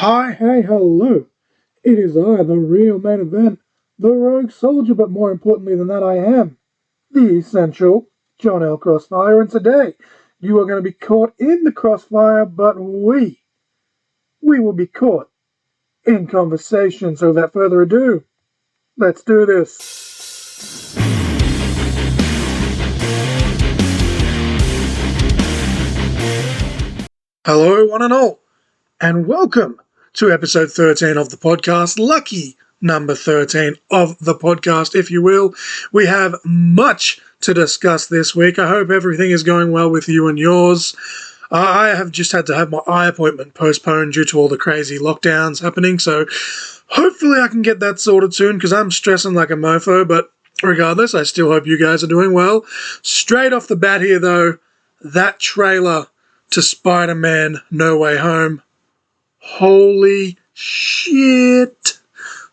Hi, hey, hello. It is I, the real main event, the rogue soldier, but more importantly than that, I am the essential John L. Crossfire, and today you are going to be caught in the crossfire, but we will be caught in conversation. So without further ado, let's do this. Hello, one and all, and welcome to episode 13 of the podcast, lucky number 13 of the podcast, if you will. We have much to discuss this week. I hope everything is going well with you and yours. I have just had to have my eye appointment postponed due to all the crazy lockdowns happening, so hopefully I can get that sorted soon because I'm stressing like a mofo, but regardless, I still hope you guys are doing well. Straight off the bat here, though, that trailer to Spider-Man No Way Home. Holy shit.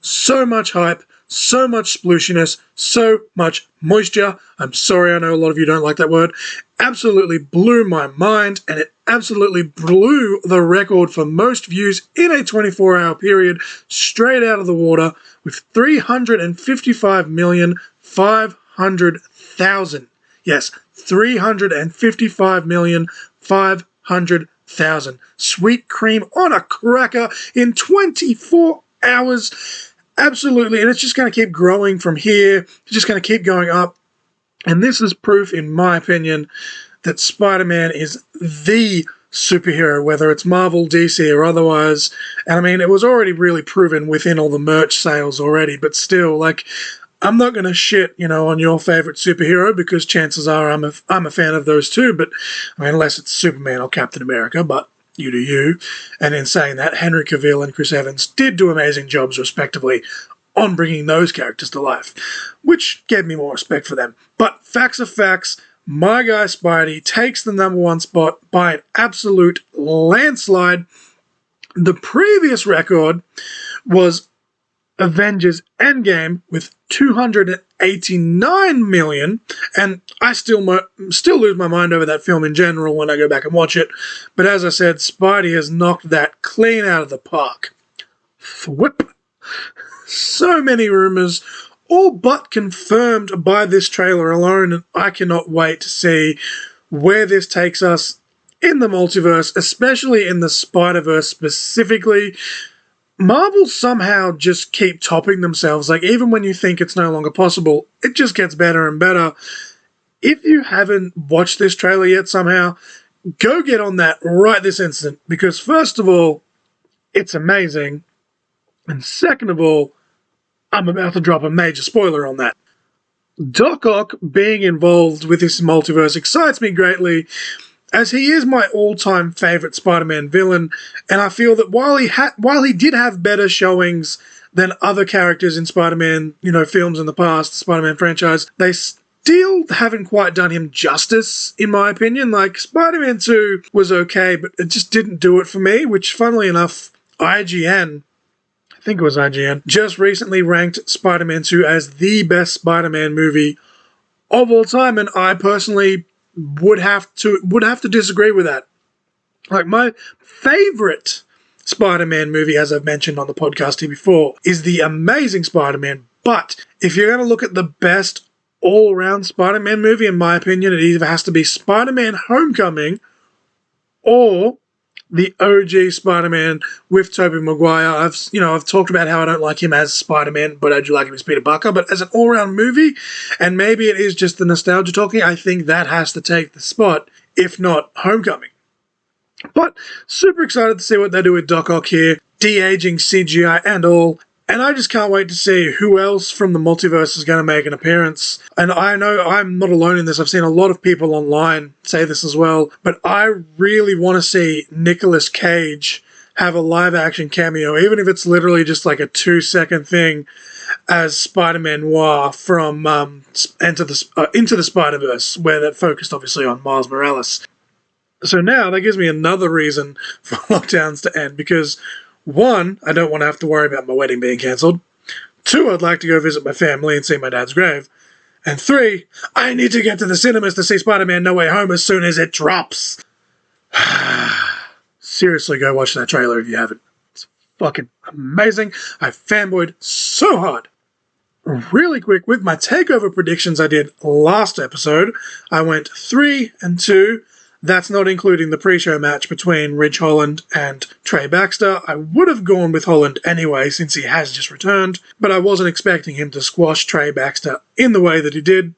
So much hype, so much splooshiness, so much moisture. I'm sorry, I know a lot of you don't like that word. Absolutely blew my mind, and it absolutely blew the record for most views in a 24-hour period straight out of the water with 355,500,000. Yes, 355,500,000. Sweet cream on a cracker in 24 hours. Absolutely. And it's just going to keep growing from here. It's just going to keep going up. And this is proof, in my opinion, that Spider-Man is the superhero, whether it's Marvel, DC, or otherwise. And I mean, it was already really proven within all the merch sales already, but still, like, I'm not going to shit, on your favorite superhero because chances are I'm a fan of those too, but I mean, unless it's Superman or Captain America, but you do you. And in saying that, Henry Cavill and Chris Evans did do amazing jobs respectively on bringing those characters to life, which gave me more respect for them. But facts are facts. My guy Spidey takes the number one spot by an absolute landslide. The previous record was Avengers Endgame with 289 million, and I still lose my mind over that film in general when I go back and watch it, but as I said, Spidey has knocked that clean out of the park. Thwip. So many rumors, all but confirmed by this trailer alone, and I cannot wait to see where this takes us in the multiverse, especially in the Spider-Verse specifically. Marvel somehow just keep topping themselves. Like, even when you think it's no longer possible, it just gets better and better. If you haven't watched this trailer yet somehow, go get on that right this instant. Because first of all, it's amazing. And second of all, I'm about to drop a major spoiler on that. Doc Ock being involved with this multiverse excites me greatly, as he is my all-time favourite Spider-Man villain, and I feel that while he did have better showings than other characters in Spider-Man, films in the past, the Spider-Man franchise, they still haven't quite done him justice, in my opinion. Like, Spider-Man 2 was okay, but it just didn't do it for me, which, funnily enough, IGN, I think it was IGN, just recently ranked Spider-Man 2 as the best Spider-Man movie of all time, and I personally would have to disagree with that. Like, my favorite Spider-Man movie, as I've mentioned on the podcast here before, is The Amazing Spider-Man. But if you're going to look at the best all-around Spider-Man movie, in my opinion, it either has to be Spider-Man Homecoming or the OG Spider-Man with Tobey Maguire. I've talked about how I don't like him as Spider-Man, but I do like him as Peter Parker. But as an all-round movie, and maybe it is just the nostalgia talking, I think that has to take the spot, if not Homecoming. But super excited to see what they do with Doc Ock here, de-aging CGI and all. And I just can't wait to see who else from the multiverse is going to make an appearance. And I know I'm not alone in this. I've seen a lot of people online say this as well. But I really want to see Nicolas Cage have a live-action cameo, even if it's literally just like a 2-second thing, as Spider-Man Noir from Into the Spider-Verse, where that focused obviously on Miles Morales. So now that gives me another reason for lockdowns to end, because 1, I don't want to have to worry about my wedding being cancelled. 2, I'd like to go visit my family and see my dad's grave. And 3, I need to get to the cinemas to see Spider-Man No Way Home as soon as it drops. Seriously, go watch that trailer if you haven't. It's fucking amazing. I fanboyed so hard. Really quick, with my takeover predictions I did last episode, I went 3-2. That's not including the pre-show match between Ridge Holland and Trey Baxter. I would have gone with Holland anyway, since he has just returned, but I wasn't expecting him to squash Trey Baxter in the way that he did.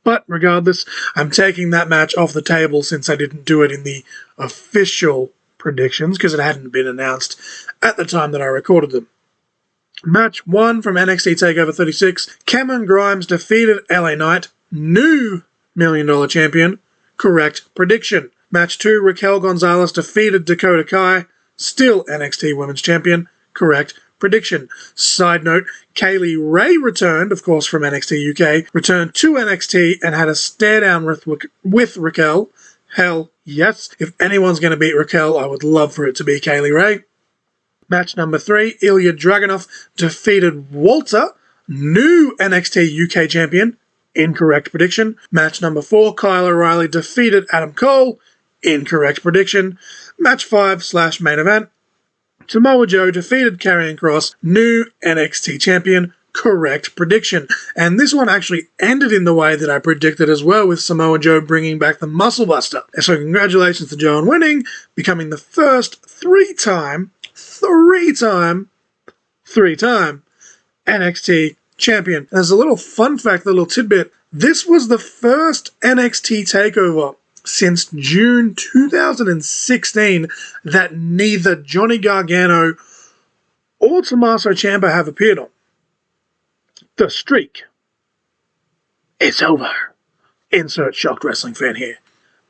But regardless, I'm taking that match off the table since I didn't do it in the official predictions, because it hadn't been announced at the time that I recorded them. Match 1 from NXT TakeOver 36, Cameron Grimes defeated LA Knight, new $1 Million champion. Correct prediction. Match 2, Raquel Gonzalez defeated Dakota Kai, still NXT Women's Champion. Correct prediction. Side note, Kaylee Ray returned, of course from NXT UK, returned to NXT and had a stare down with Raquel. Hell yes. If anyone's going to beat Raquel, I would love for it to be Kaylee Ray. Match number 3, Ilya Dragunov defeated Walter, new NXT UK champion. Incorrect prediction. Match number 4, Kyle O'Reilly defeated Adam Cole. Incorrect prediction. Match 5/main event, Samoa Joe defeated Karrion Kross, new NXT champion. Correct prediction. And this one actually ended in the way that I predicted as well, with Samoa Joe bringing back the Muscle Buster. So congratulations to Joe on winning, becoming the first three-time NXT champion. As a little fun fact, a little tidbit, this was the first NXT takeover since June 2016 that neither Johnny Gargano or Tommaso Ciampa have appeared on. The streak is over. Insert shocked wrestling fan here.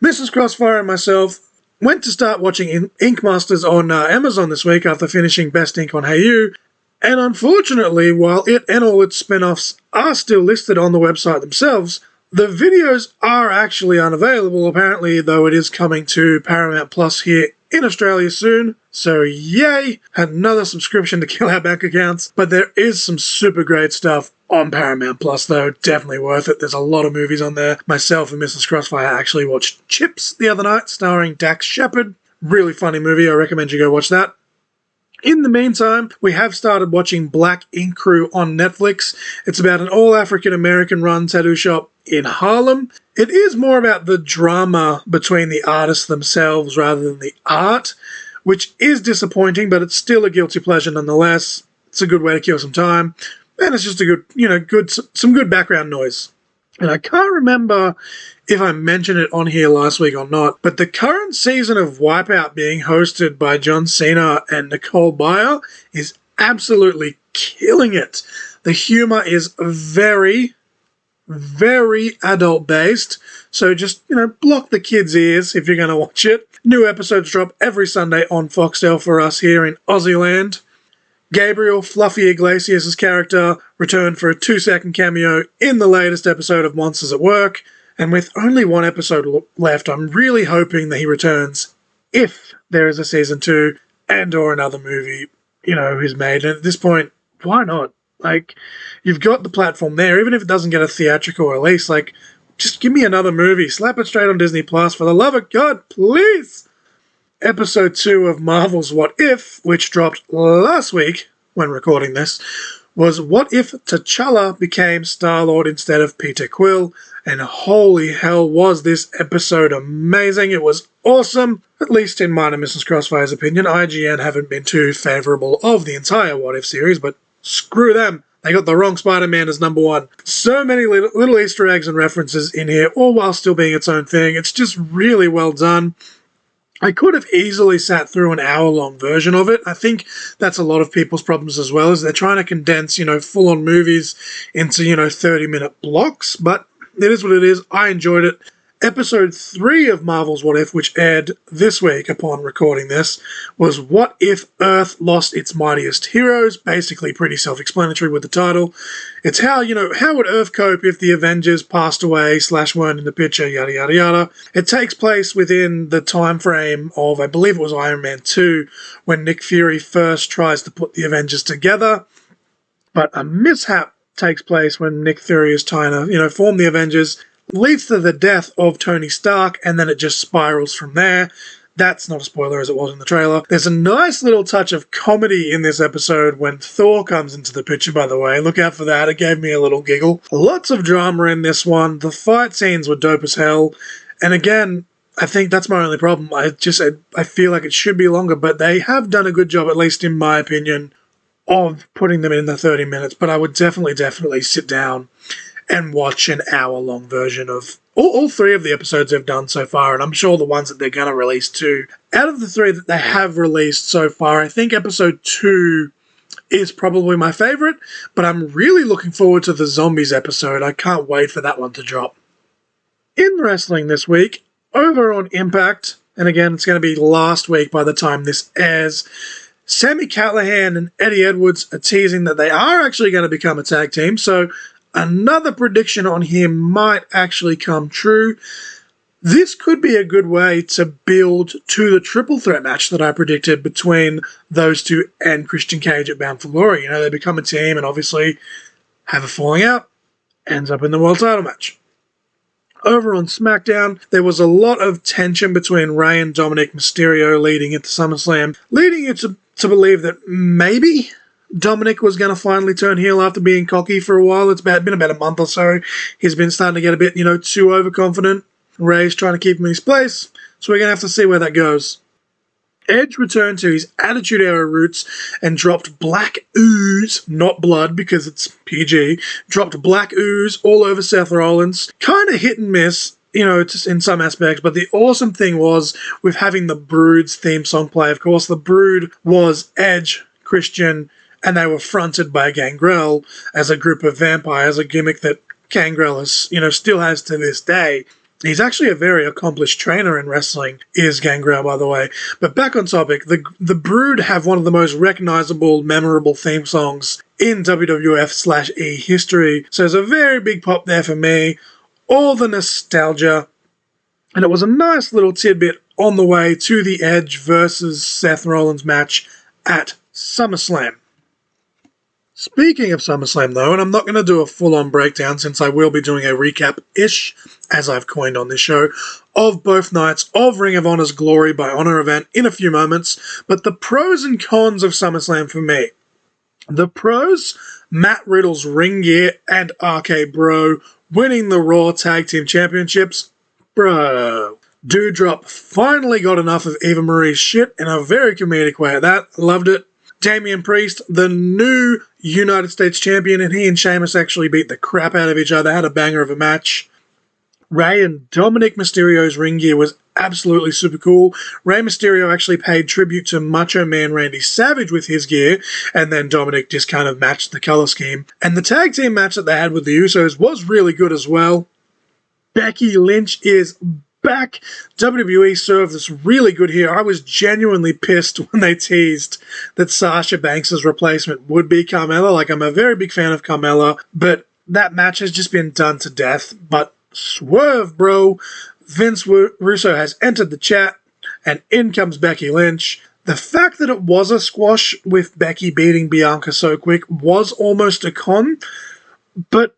Mrs. Crossfire and myself went to start watching Ink Masters on Amazon this week after finishing Best Ink on Hayu, and unfortunately, while it and all its spin-offs are still listed on the website themselves, the videos are actually unavailable, apparently, though it is coming to Paramount Plus here in Australia soon. So yay, another subscription to kill our bank accounts. But there is some super great stuff on Paramount Plus though, definitely worth it. There's a lot of movies on there. Myself and Mrs. Crossfire actually watched Chips the other night, starring Dax Shepard. Really funny movie, I recommend you go watch that. In the meantime, we have started watching Black Ink Crew on Netflix. It's about an all-African-American run tattoo shop in Harlem. It is more about the drama between the artists themselves rather than the art, which is disappointing, but it's still a guilty pleasure nonetheless. It's a good way to kill some time, and it's just a good, some good background noise. And I can't remember if I mentioned it on here last week or not, but the current season of Wipeout being hosted by John Cena and Nicole Byer is absolutely killing it. The humor is very, very adult-based, so just, block the kids' ears if you're going to watch it. New episodes drop every Sunday on Foxtel for us here in Aussieland. Gabriel Fluffy Iglesias' character returned for a 2-second cameo in the latest episode of Monsters at Work, and with only one episode left, I'm really hoping that he returns if there is a season 2 and or another movie, is made. And at this point, why not? You've got the platform there, even if it doesn't get a theatrical release, just give me another movie. Slap it straight on Disney Plus, for the love of God, please! Episode 2 of Marvel's What If, which dropped last week when recording this, was what if T'Challa became Star-Lord instead of Peter Quill, and holy hell was this episode amazing. It was awesome, at least in mine and Mrs. Crossfire's opinion. IGN haven't been too favourable of the entire What If series, but screw them. They got the wrong Spider-Man as number 1. So many little Easter eggs and references in here, all while still being its own thing. It's just really well done. I could have easily sat through an hour-long version of it. I think that's a lot of people's problems as well, is they're trying to condense, full-on movies into, 30-minute blocks, but it is what it is. I enjoyed it. Episode 3 of Marvel's What If, which aired this week upon recording this, was What If Earth Lost Its Mightiest Heroes? Basically pretty self-explanatory with the title. It's how would Earth cope if the Avengers passed away / weren't in the picture, yada yada yada. It takes place within the time frame of, I believe it was Iron Man 2, when Nick Fury first tries to put the Avengers together. But a mishap takes place when Nick Fury is trying to, form the Avengers, leads to the death of Tony Stark, and then it just spirals from there. That's not a spoiler as it was in the trailer. There's a nice little touch of comedy in this episode when Thor comes into the picture, by the way. Look out for that. It gave me a little giggle. Lots of drama in this one. The fight scenes were dope as hell. And again, I think that's my only problem. I feel like it should be longer, but they have done a good job, at least in my opinion, of putting them in the 30 minutes. But I would definitely sit down and watch an hour-long version of all three of the episodes they've done so far, and I'm sure the ones that they're going to release too. Out of the three that they have released so far, I think episode 2 is probably my favourite, but I'm really looking forward to the Zombies episode. I can't wait for that one to drop. In wrestling this week, over on Impact, and again, it's going to be last week by the time this airs, Sami Callihan and Eddie Edwards are teasing that they are actually going to become a tag team, so another prediction on here might actually come true. This could be a good way to build to the triple threat match that I predicted between those two and Christian Cage at Bound for Glory. You know, they become a team and obviously have a falling out, ends up in the world title match. Over on SmackDown, there was a lot of tension between Rey and Dominic Mysterio leading into SummerSlam, leading you to believe that maybe Dominic was going to finally turn heel after being cocky for a while. It's been about a month or so. He's been starting to get a bit, too overconfident. Rey's trying to keep him in his place, so we're going to have to see where that goes. Edge returned to his Attitude Era roots and dropped black ooze, not blood because it's PG, dropped black ooze all over Seth Rollins. Kind of hit and miss, just in some aspects, but the awesome thing was with having the Brood's theme song play. Of course, the Brood was Edge, Christian, and they were fronted by Gangrel as a group of vampires, a gimmick that Gangrel is, still has to this day. He's actually a very accomplished trainer in wrestling, is Gangrel, by the way. But back on topic, the Brood have one of the most recognizable, memorable theme songs in WWF/E history. So there's a very big pop there for me. All the nostalgia. And it was a nice little tidbit on the way to the Edge versus Seth Rollins match at SummerSlam. Speaking of SummerSlam, though, and I'm not going to do a full-on breakdown since I will be doing a recap-ish, as I've coined on this show, of both nights of Ring of Honor's Glory by Honor event in a few moments, but the pros and cons of SummerSlam for me. The pros, Matt Riddle's ring gear and RK Bro winning the Raw Tag Team Championships. Bro. Doudrop finally got enough of Eva Marie's shit in a very comedic way at that. Loved it. Damian Priest, the new United States champion, and he and Sheamus actually beat the crap out of each other, had a banger of a match. Rey and Dominic Mysterio's ring gear was absolutely super cool. Rey Mysterio actually paid tribute to Macho Man Randy Savage with his gear, and then Dominic just kind of matched the color scheme. And the tag team match that they had with the Usos was really good as well. Becky Lynch is back. WWE served this really good here. I was genuinely pissed when they teased that Sasha Banks' replacement would be Carmella. Like, I'm a very big fan of Carmella, but that match has just been done to death. But swerve, bro. Vince Russo has entered the chat, and in comes Becky Lynch. The fact that it was a squash with Becky beating Bianca so quick was almost a con, but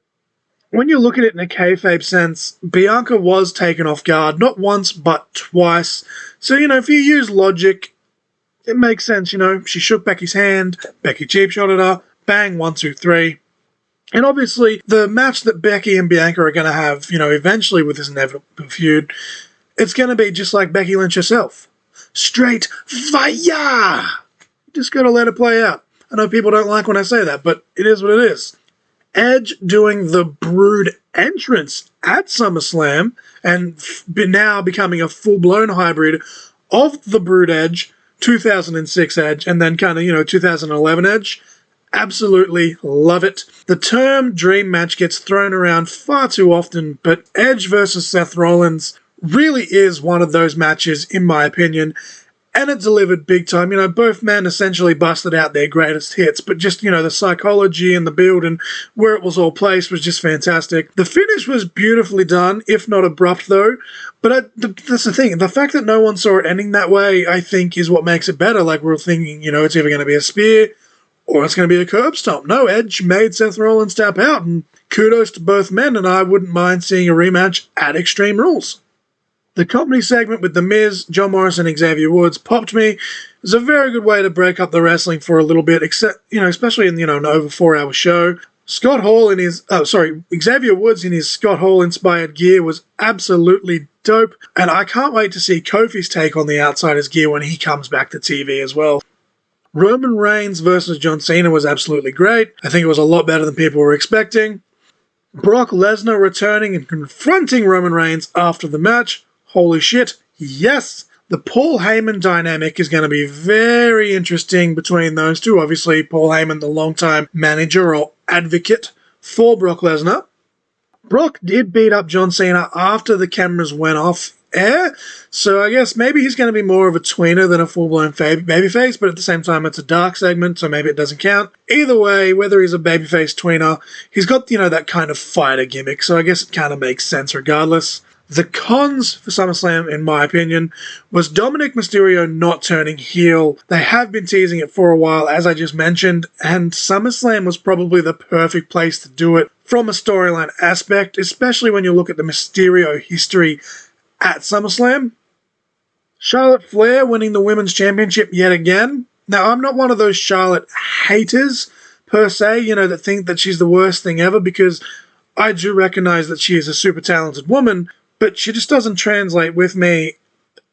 when you look at it in a kayfabe sense, Bianca was taken off guard, not once, but twice. So, if you use logic, it makes sense, She shook Becky's hand, Becky cheap shot at her, bang, 1, 2, 3. And obviously, the match that Becky and Bianca are going to have, eventually with this inevitable feud, it's going to be just like Becky Lynch herself. Straight fire! You just got to let it play out. I know people don't like when I say that, but it is what it is. Edge doing the Brood entrance at SummerSlam and now becoming a full-blown hybrid of the Brood Edge, 2006 Edge, and then kind of, 2011 Edge. Absolutely love it. The term dream match gets thrown around far too often, but Edge versus Seth Rollins really is one of those matches, in my opinion. And it delivered big time. Both men essentially busted out their greatest hits, but just, the psychology and the build and where it was all placed was just fantastic. The finish was beautifully done, if not abrupt, though. But that's the thing. The fact that no one saw it ending that way, I think, is what makes it better. Like, we're thinking, it's either going to be a spear or it's going to be a curb stomp. No, Edge made Seth Rollins tap out, and kudos to both men, and I wouldn't mind seeing a rematch at Extreme Rules. The comedy segment with The Miz, John Morrison, and Xavier Woods popped me. It was a very good way to break up the wrestling for a little bit, except, especially in, an over 4-hour show. Xavier Woods in his Scott Hall inspired gear was absolutely dope, and I can't wait to see Kofi's take on the Outsiders gear when he comes back to TV as well. Roman Reigns versus John Cena was absolutely great. I think it was a lot better than people were expecting. Brock Lesnar returning and confronting Roman Reigns after the match. Holy shit, yes! The Paul Heyman dynamic is going to be very interesting between those two. Obviously, Paul Heyman, the longtime manager or advocate for Brock Lesnar. Brock did beat up John Cena after the cameras went off air, so I guess maybe he's going to be more of a tweener than a full-blown babyface, but at the same time it's a dark segment, so maybe it doesn't count. Either way, whether he's a babyface tweener, he's got, that kind of fighter gimmick, so I guess it kind of makes sense regardless. The cons for SummerSlam, in my opinion, was Dominic Mysterio not turning heel. They have been teasing it for a while, as I just mentioned, and SummerSlam was probably the perfect place to do it from a storyline aspect, especially when you look at the Mysterio history at SummerSlam. Charlotte Flair winning the Women's Championship yet again. Now, I'm not one of those Charlotte haters, per se, that think that she's the worst thing ever, because I do recognize that she is a super talented woman, but she just doesn't translate with me,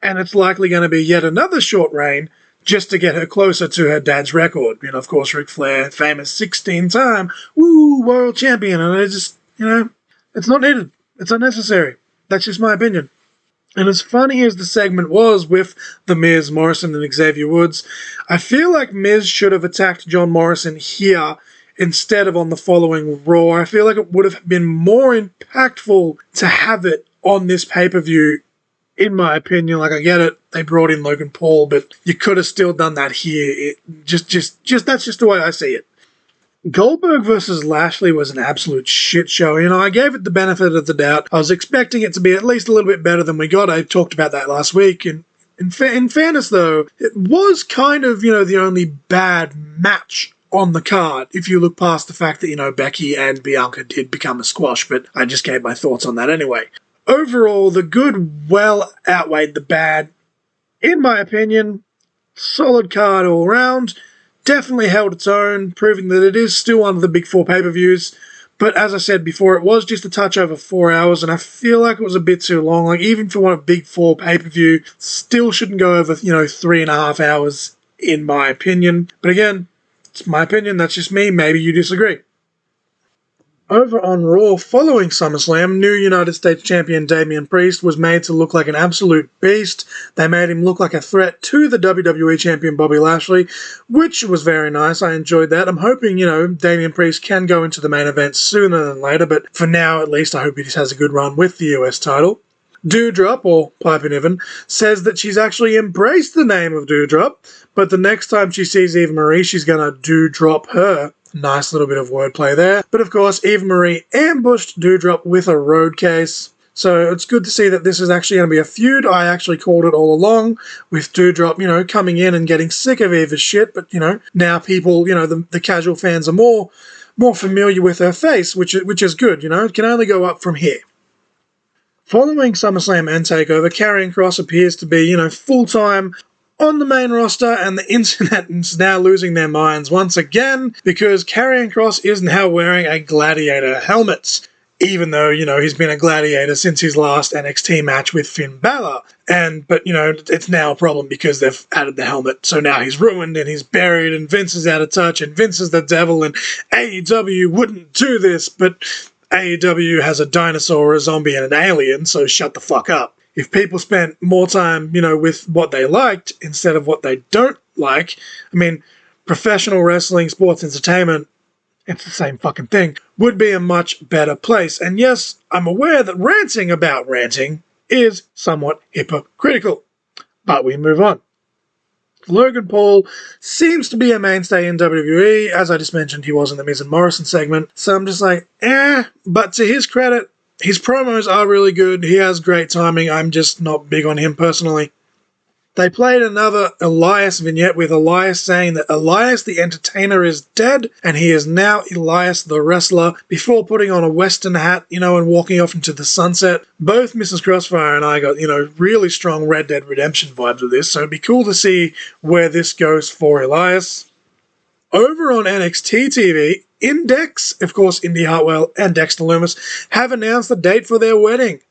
and it's likely going to be yet another short reign just to get her closer to her dad's record. Of course, Ric Flair, famous 16-time, world champion, and I just, it's not needed. It's unnecessary. That's just my opinion. And as funny as the segment was with The Miz, Morrison, and Xavier Woods, I feel like Miz should have attacked John Morrison here instead of on the following Raw. I feel like it would have been more impactful to have it on this pay-per-view, in my opinion. Like, I get it, they brought in Logan Paul, but you could have still done that here. That's just the way I see it. Goldberg versus Lashley was an absolute shit show. I gave it the benefit of the doubt. I was expecting it to be at least a little bit better than we got. I talked about that last week. And in fairness, though, it was kind of, the only bad match on the card, if you look past the fact that, Becky and Bianca did become a squash, but I just gave my thoughts on that anyway. Overall, the good well outweighed the bad. In my opinion, solid card all around. Definitely held its own, proving that it is still one of the big four pay-per-views. But as I said before, it was just a touch over 4 hours, and I feel like it was a bit too long. Like, even for one of big four pay-per-view, still shouldn't go over, 3.5 hours, in my opinion. But again, it's my opinion, that's just me. Maybe you disagree. Over on Raw, following SummerSlam, new United States Champion Damian Priest was made to look like an absolute beast. They made him look like a threat to the WWE Champion Bobby Lashley, which was very nice. I enjoyed that. I'm hoping, Damian Priest can go into the main event sooner than later, but for now, at least, I hope he just has a good run with the US title. Doudrop, or Piper Niven, says that she's actually embraced the name of Doudrop, but the next time she sees Eva Marie, she's going to Doudrop her. Nice little bit of wordplay there. But of course, Eva Marie ambushed Doudrop with a road case. So it's good to see that this is actually going to be a feud. I actually called it all along with Doudrop, coming in and getting sick of Eva's shit. But, now people, the casual fans are more familiar with her face, which is good, It can only go up from here. Following SummerSlam and TakeOver, Karrion Kross appears to be, full-time on the main roster, and the internet is now losing their minds once again because Karrion Kross is now wearing a gladiator helmet, even though, he's been a gladiator since his last NXT match with Finn Balor. But it's now a problem because they've added the helmet, so now he's ruined and he's buried and Vince is out of touch and Vince is the devil and AEW wouldn't do this, but AEW has a dinosaur, a zombie, and an alien, so shut the fuck up. If people spent more time, with what they liked instead of what they don't like, professional wrestling, sports entertainment, it's the same fucking thing, would be a much better place. And yes, I'm aware that ranting about ranting is somewhat hypocritical. But we move on. Logan Paul seems to be a mainstay in WWE. As I just mentioned, he was in the Miz and Morrison segment. So I'm just like, but to his credit, his promos are really good. He has great timing. I'm just not big on him personally. They played another Elias vignette with Elias saying that Elias the Entertainer is dead and he is now Elias the Wrestler, before putting on a Western hat, and walking off into the sunset. Both Mrs. Crossfire and I got, really strong Red Dead Redemption vibes with this, so it'd be cool to see where this goes for Elias. Over on NXT TV, Index, of course Indy Hartwell and Dexter Lumis, have announced the date for their wedding.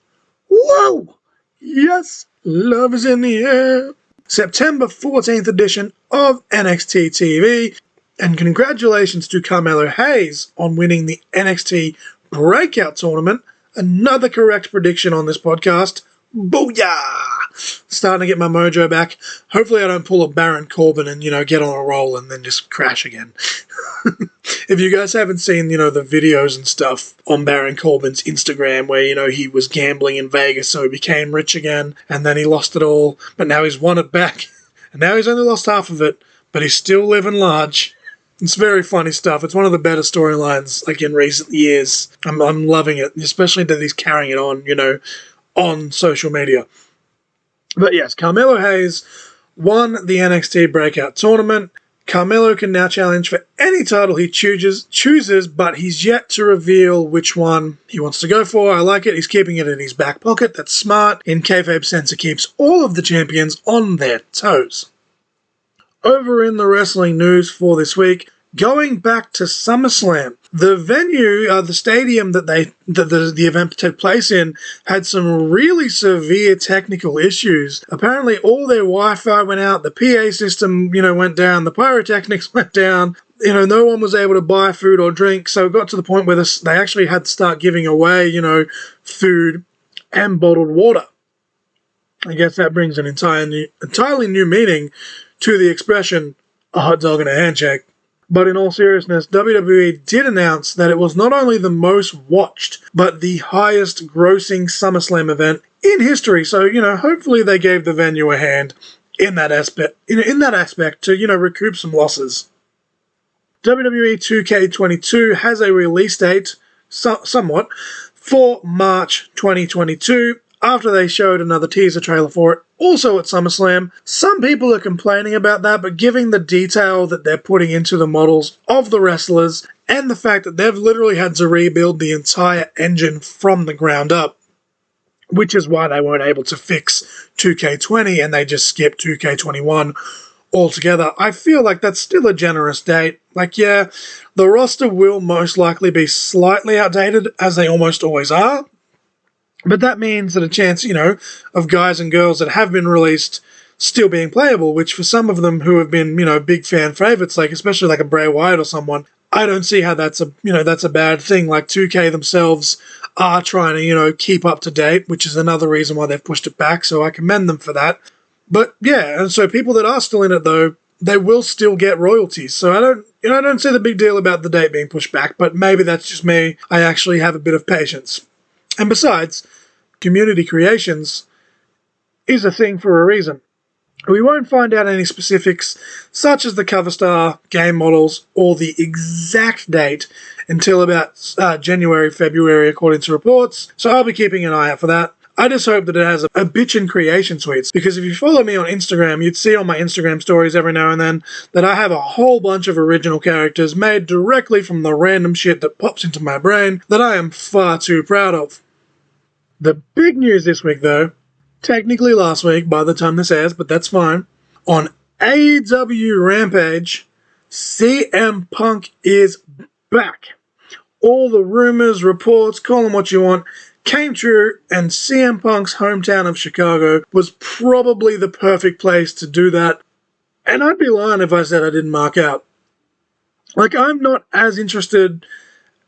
Whoa! Yes! Love is in the air. September 14th edition of NXT TV. And congratulations to Carmelo Hayes on winning the NXT Breakout Tournament. Another correct prediction on this podcast. Booyah! Starting to get my mojo back. Hopefully I don't pull a Baron Corbin and, get on a roll and then just crash again. If you guys haven't seen, the videos and stuff on Baron Corbin's Instagram where, he was gambling in Vegas so he became rich again and then he lost it all, but now he's won it back. And now he's only lost half of it, but he's still living large. It's very funny stuff. It's one of the better storylines, in recent years. I'm loving it, especially that he's carrying it on, on social media. But yes, Carmelo Hayes won the NXT Breakout Tournament. Carmelo can now challenge for any title he chooses, but he's yet to reveal which one he wants to go for. I like it. He's keeping it in his back pocket. That's smart. In kayfabe sense, it keeps all of the champions on their toes. Over in the wrestling news for this week, going back to SummerSlam, the venue, the stadium that the event took place in, had some really severe technical issues. Apparently, all their Wi-Fi went out, the PA system, went down, the pyrotechnics went down. No one was able to buy food or drink, so it got to the point where they actually had to start giving away, food and bottled water. I guess that brings an entirely new meaning to the expression, a hot dog and a handshake. But in all seriousness, WWE did announce that it was not only the most watched, but the highest grossing SummerSlam event in history. So, hopefully they gave the venue a hand in that aspect, to, recoup some losses. WWE 2K22 has a release date, somewhat, for March 2022. After they showed another teaser trailer for it, also at SummerSlam. Some people are complaining about that, but given the detail that they're putting into the models of the wrestlers, and the fact that they've literally had to rebuild the entire engine from the ground up, which is why they weren't able to fix 2K20 and they just skipped 2K21 altogether, I feel like that's still a generous date. The roster will most likely be slightly outdated, as they almost always are. But that means that a chance, of guys and girls that have been released still being playable, which for some of them who have been, big fan favorites, especially a Bray Wyatt or someone, I don't see how that's a bad thing. 2K themselves are trying to, keep up to date, which is another reason why they've pushed it back, so I commend them for that. But yeah, and so people that are still in it though, they will still get royalties. So I don't see the big deal about the date being pushed back, but maybe that's just me. I actually have a bit of patience. And besides, community creations is a thing for a reason. We won't find out any specifics, such as the cover star, game models, or the exact date until about January, February, according to reports, so I'll be keeping an eye out for that. I just hope that it has a bitchin' creation suites, because if you follow me on Instagram, you'd see on my Instagram stories every now and then that I have a whole bunch of original characters made directly from the random shit that pops into my brain that I am far too proud of. The big news this week, though, technically last week by the time this airs, but that's fine. On AEW Rampage, CM Punk is back. All the rumors, reports, call them what you want, came true, and CM Punk's hometown of Chicago was probably the perfect place to do that. And I'd be lying if I said I didn't mark out. I'm not as interested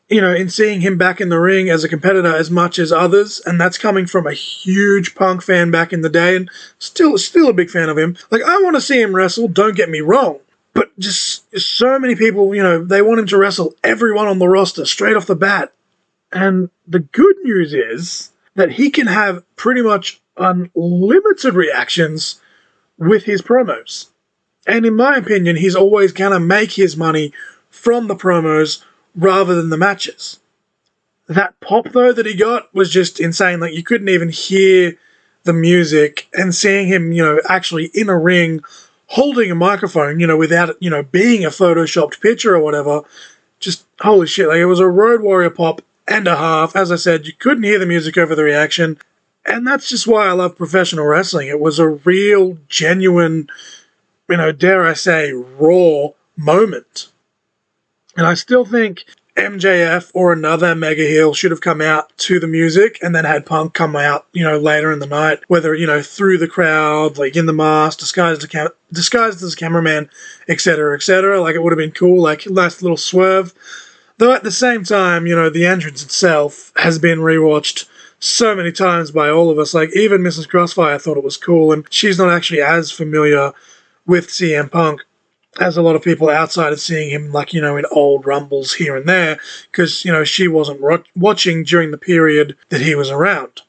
in seeing him back in the ring as a competitor as much as others, and that's coming from a huge Punk fan back in the day, and still a big fan of him. I want to see him wrestle, don't get me wrong, but just so many people, they want him to wrestle everyone on the roster straight off the bat. And the good news is that he can have pretty much unlimited reactions with his promos. And in my opinion, he's always going to make his money from the promos rather than the matches. That pop, though, that he got was just insane. You couldn't even hear the music and seeing him, actually in a ring holding a microphone, without it, being a photoshopped picture or whatever, just holy shit. Like, it was a Road Warrior pop and a half. As I said, you couldn't hear the music over the reaction. And that's just why I love professional wrestling. It was a real, genuine, dare I say, raw moment. And I still think MJF or another mega heel should have come out to the music and then had Punk come out, later in the night, whether, through the crowd, like in the mask, disguised as a cameraman, etc., etc. Like, it would have been cool, like, last little swerve. Though at the same time, the entrance itself has been rewatched so many times by all of us. Like, even Mrs. Crossfire thought it was cool, and she's not actually as familiar with CM Punk as a lot of people outside of seeing him, like, in old Rumbles here and there, because, she wasn't watching during the period that he was around.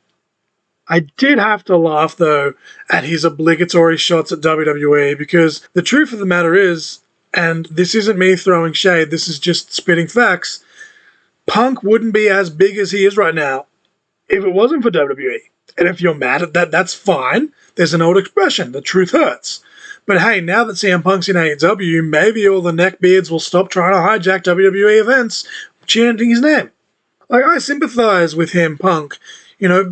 I did have to laugh, though, at his obligatory shots at WWE, because the truth of the matter is, and this isn't me throwing shade, this is just spitting facts, Punk wouldn't be as big as he is right now if it wasn't for WWE. And if you're mad at that, that's fine. There's an old expression, the truth hurts. But hey, now that CM Punk's in AEW, maybe all the neckbeards will stop trying to hijack WWE events, chanting his name. Like, I sympathize with him, Punk,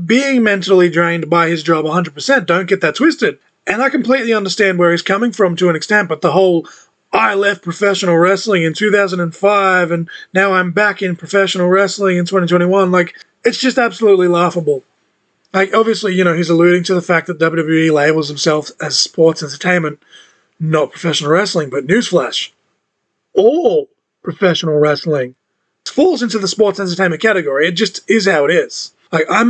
being mentally drained by his job 100%, don't get that twisted. And I completely understand where he's coming from to an extent, but the whole, I left professional wrestling in 2005, and now I'm back in professional wrestling in 2021, like, it's just absolutely laughable. Like, obviously, he's alluding to the fact that WWE labels themselves as sports entertainment, not professional wrestling, but newsflash, all professional wrestling falls into the sports entertainment category. It just is how it is. Like, I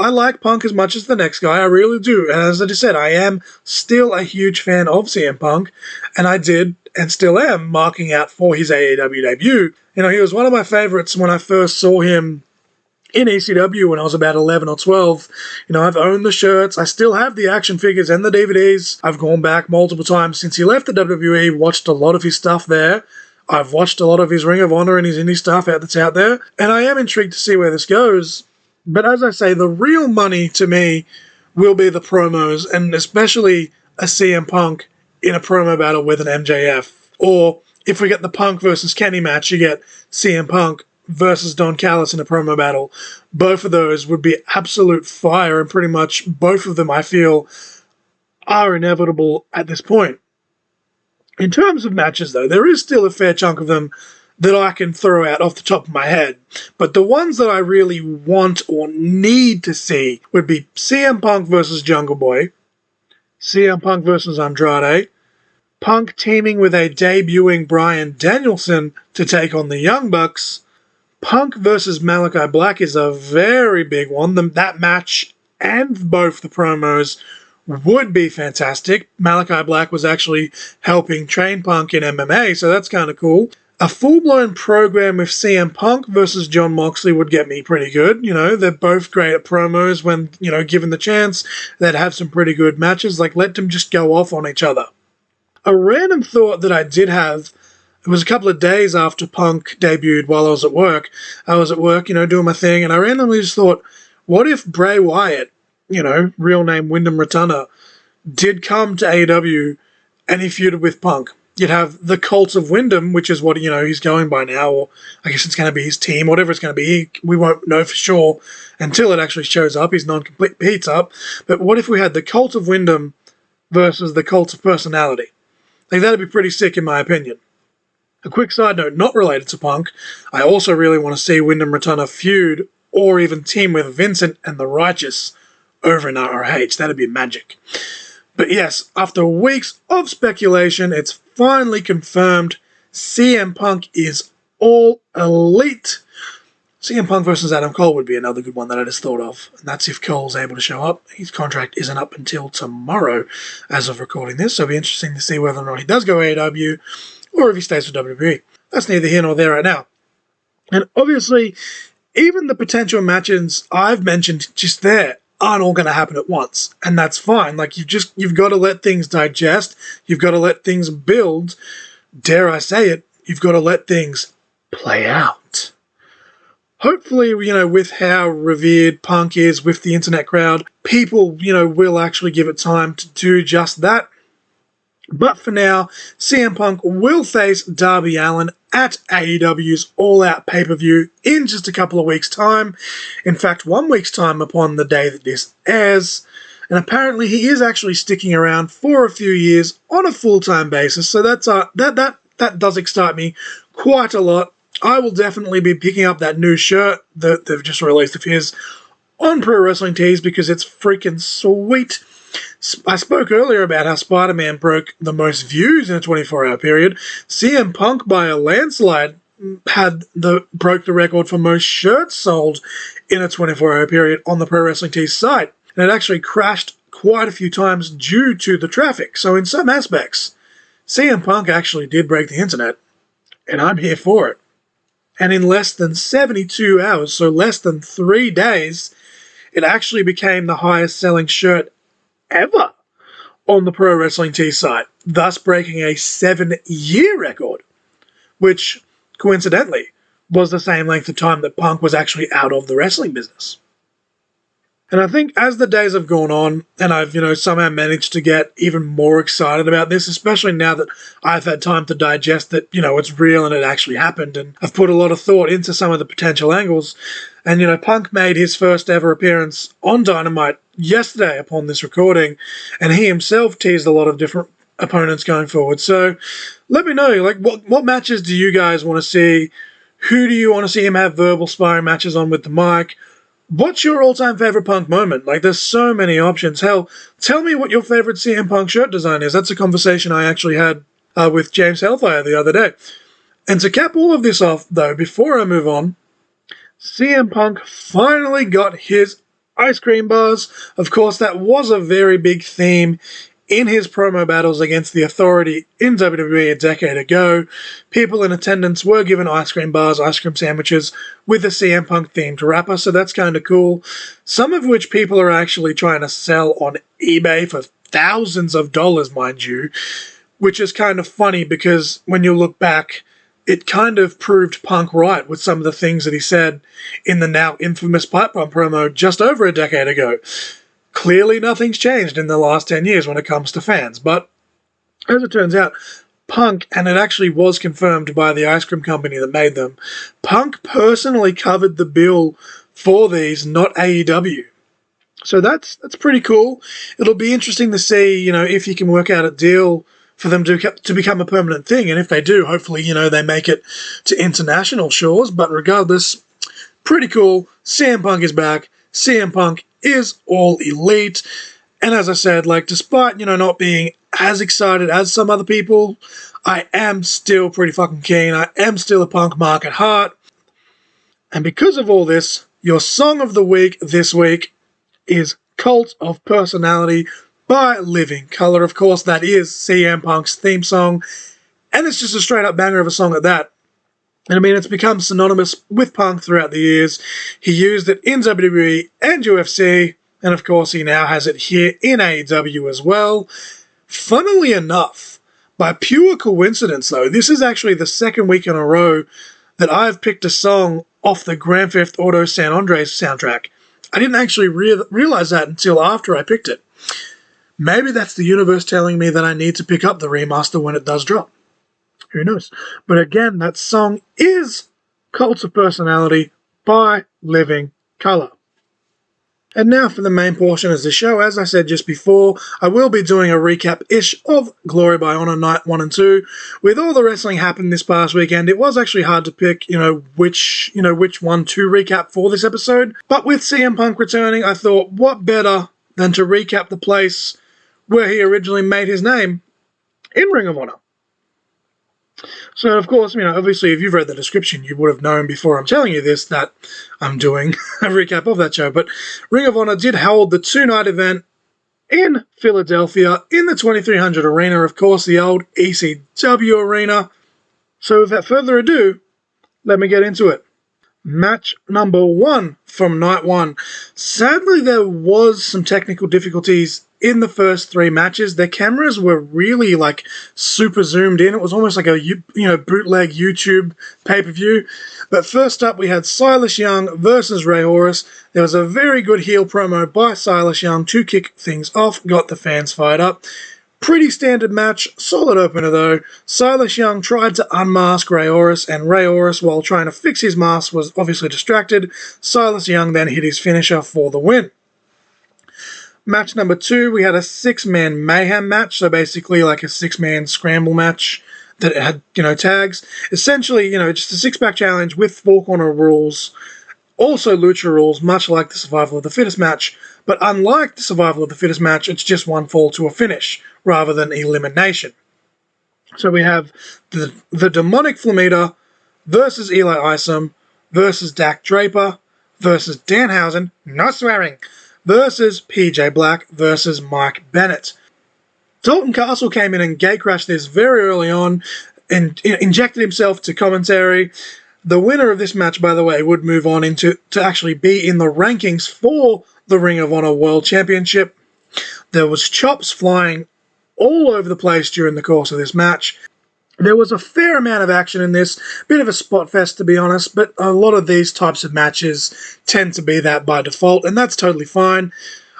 like Punk as much as the next guy, I really do. And as I just said, I am still a huge fan of CM Punk, and I did and still am marking out for his AEW debut. He was one of my favorites when I first saw him in ECW when I was about 11 or 12. I've owned the shirts, I still have the action figures and the DVDs. I've gone back multiple times since he left the WWE, watched a lot of his stuff there. I've watched a lot of his Ring of Honor and his indie stuff that's out there, and I am intrigued to see where this goes. But as I say, the real money to me will be the promos, and especially a CM Punk in a promo battle with an MJF. Or if we get the Punk versus Kenny match, you get CM Punk versus Don Callis in a promo battle. Both of those would be absolute fire, and pretty much both of them, I feel, are inevitable at this point. In terms of matches, though, there is still a fair chunk of them that I can throw out off the top of my head. But the ones that I really want or need to see would be CM Punk versus Jungle Boy, CM Punk versus Andrade, Punk teaming with a debuting Bryan Danielson to take on the Young Bucks. Punk versus Malachi Black is a very big one. That match and both the promos would be fantastic. Malachi Black was actually helping train Punk in MMA, so that's kind of cool. A full-blown program with CM Punk versus Jon Moxley would get me pretty good. They're both great at promos when, given the chance. They'd have some pretty good matches. Like, let them just go off on each other. A random thought that I did have, it was a couple of days after Punk debuted while I was at work. I was at work, doing my thing, and I randomly just thought, what if Bray Wyatt, real name Wyndham Rotunda, did come to AEW and he feuded with Punk? You'd have the Cult of Wyndham, which is what, he's going by now, or I guess it's going to be his team, whatever it's going to be. We won't know for sure until it actually shows up, his non-complete beats up. But what if we had the Cult of Wyndham versus the Cult of Personality? Like, that'd be pretty sick in my opinion. A quick side note, not related to Punk, I also really want to see Wyndham Rotunda feud or even team with Vincent and the Righteous over in ROH. That'd be magic. But yes, after weeks of speculation, it's finally confirmed CM Punk is all elite. CM Punk versus Adam Cole would be another good one that I just thought of. And that's if Cole's able to show up. His contract isn't up until tomorrow as of recording this, so it'll be interesting to see whether or not he does go AEW or if he stays with WWE. That's neither here nor there right now. And obviously, even the potential matches I've mentioned just there aren't all going to happen at once. And that's fine. Like, you've got to let things digest. You've got to let things build. Dare I say it, you've got to let things play out. hopefully, with how revered Punk is with the internet crowd, people, will actually give it time to do just that. But for now, CM Punk will face Darby Allin at AEW's All Out pay-per-view in just a couple of weeks' time. In fact, 1 week's time upon the day that this airs. And apparently he is actually sticking around for a few years on a full-time basis. So that does excite me quite a lot. I will definitely be picking up that new shirt that they've just released of his on Pro Wrestling Tees because it's freaking sweet. I spoke earlier about how Spider-Man broke the most views in a 24-hour period. CM Punk, by a landslide, broke the record for most shirts sold in a 24-hour period on the Pro Wrestling Tees site. And it actually crashed quite a few times due to the traffic. So in some aspects, CM Punk actually did break the internet, and I'm here for it. And in less than 72 hours, so less than 3 days, it actually became the highest selling shirt ever on the Pro Wrestling Tees site, thus breaking a 7-year record, which, coincidentally, was the same length of time that Punk was actually out of the wrestling business. And I think as the days have gone on, and I've, somehow managed to get even more excited about this, especially now that I've had time to digest that, it's real and it actually happened, and I've put a lot of thought into some of the potential angles. And, Punk made his first ever appearance on Dynamite yesterday upon this recording, and he himself teased a lot of different opponents going forward. So let me know, what matches do you guys want to see? Who do you want to see him have verbal sparring matches on with the mic? What's your all-time favorite Punk moment? There's so many options. Hell, tell me what your favorite CM Punk shirt design is. That's a conversation I actually had with James Hellfire the other day. And to cap all of this off, though, before I move on, CM Punk finally got his ice cream bars. Of course, that was a very big theme in his promo battles against the Authority in WWE a decade ago. People in attendance were given ice cream bars, ice cream sandwiches with a CM Punk themed wrapper, so that's kind of cool. Some of which people are actually trying to sell on eBay for thousands of dollars, mind you, which is kind of funny because when you look back, it kind of proved Punk right with some of the things that he said in the now infamous Pipe Bomb promo just over a decade ago. Clearly nothing's changed in the last 10 years when it comes to fans, but as it turns out, Punk, and it actually was confirmed by the ice cream company that made them, Punk personally covered the bill for these, not AEW. So that's pretty cool. It'll be interesting to see, if you can work out a deal for them to become a permanent thing, and if they do, hopefully, they make it to international shores, but regardless, pretty cool. CM Punk is back. CM Punk is all elite. And as I said, despite, not being as excited as some other people, I am still pretty fucking keen. I am still a Punk mark at heart. And because of all this, your song of the week this week is Cult of Personality by Living Colour. Of course, that is CM Punk's theme song. And it's just a straight up banger of a song at that. And it's become synonymous with Punk throughout the years. He used it in WWE and UFC, and of course he now has it here in AEW as well. Funnily enough, by pure coincidence though, this is actually the second week in a row that I've picked a song off the Grand Theft Auto San Andreas soundtrack. I didn't actually realize that until after I picked it. Maybe that's the universe telling me that I need to pick up the remaster when it does drop. Who knows? But again, that song is Cult of Personality by Living Colour. And now for the main portion of the show. As I said just before, I will be doing a recap-ish of Glory by Honor Night 1 and 2. With all the wrestling happened this past weekend, it was actually hard to pick, which one to recap for this episode. But with CM Punk returning, I thought, what better than to recap the place where he originally made his name in Ring of Honor. So, of course, obviously, if you've read the description, you would have known before I'm telling you this that I'm doing a recap of that show. But Ring of Honor did hold the 2-night event in Philadelphia in the 2300 Arena, of course, the old ECW Arena. So, without further ado, let me get into it. Match number 1 from night 1. Sadly, there was some technical difficulties in the first 3 matches, their cameras were really like super zoomed in. It was almost like a bootleg YouTube pay-per-view. But first up, we had Silas Young versus Ray Horus. There was a very good heel promo by Silas Young to kick things off, got the fans fired up. Pretty standard match, solid opener though. Silas Young tried to unmask Ray Horus, and Ray Horus, while trying to fix his mask, was obviously distracted. Silas Young then hit his finisher for the win. Match number 2, we had a 6-man mayhem match, so basically like a 6-man scramble match that had, tags. Essentially, just a 6-pack challenge with 4-corner rules. Also lucha rules, much like the Survival of the Fittest match, but unlike the Survival of the Fittest match, it's just one fall to a finish, rather than elimination. So we have the Demonic Flamita versus Eli Isom versus Dak Draper versus Danhausen, no swearing, versus PJ Black versus Mike Bennett. Dalton Castle came in and gatecrashed this very early on and injected himself to commentary. The winner of this match, by the way, would move on to actually be in the rankings for the Ring of Honor World Championship. There was chops flying all over the place during the course of this match. There was a fair amount of action in this, bit of a spot fest to be honest, but a lot of these types of matches tend to be that by default, and that's totally fine.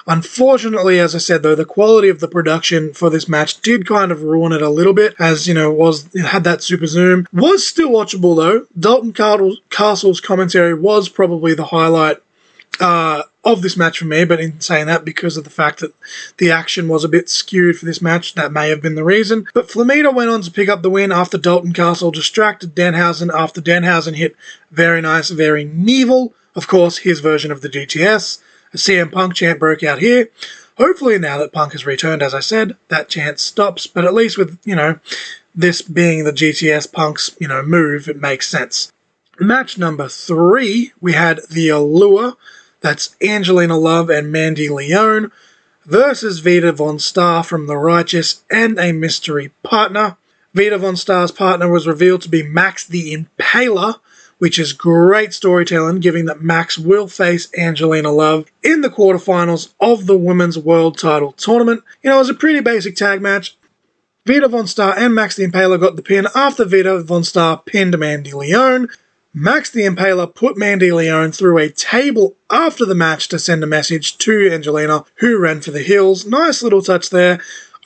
Unfortunately, as I said though, the quality of the production for this match did kind of ruin it a little bit, as it had that super zoom. Was still watchable though. Dalton Castle's commentary was probably the highlight of this match for me, but in saying that, because of the fact that the action was a bit skewed for this match, that may have been the reason. But Flamita went on to pick up the win after Dalton Castle distracted Danhausen after Danhausen hit very nice, very Neville, of course, his version of the GTS. A CM Punk chant broke out here. Hopefully now that Punk has returned, as I said, that chant stops, but at least with, this being the GTS Punk's, move, it makes sense. Match number 3, we had the Allure, that's Angelina Love and Mandy Leone, versus Vita Von Star from The Righteous and a mystery partner. Vita Von Star's partner was revealed to be Max the Impaler, which is great storytelling, given that Max will face Angelina Love in the quarterfinals of the Women's World Title Tournament. It was a pretty basic tag match. Vita Von Star and Max the Impaler got the pin after Vita Von Star pinned Mandy Leone. Max the Impaler put Mandy Leone through a table after the match to send a message to Angelina, who ran for the hills. Nice little touch there.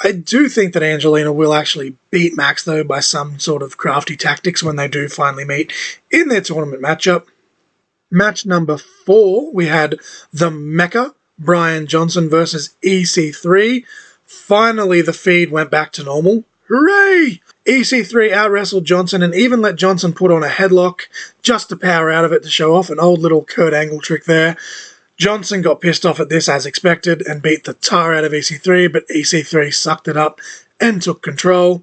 I do think that Angelina will actually beat Max, though, by some sort of crafty tactics when they do finally meet in their tournament matchup. Match number 4, we had the Mecca, Brian Johnson versus EC3. Finally, the feed went back to normal. Hooray! EC3 out-wrestled Johnson and even let Johnson put on a headlock just to power out of it to show off an old little Kurt Angle trick there. Johnson got pissed off at this as expected and beat the tar out of EC3, but EC3 sucked it up and took control.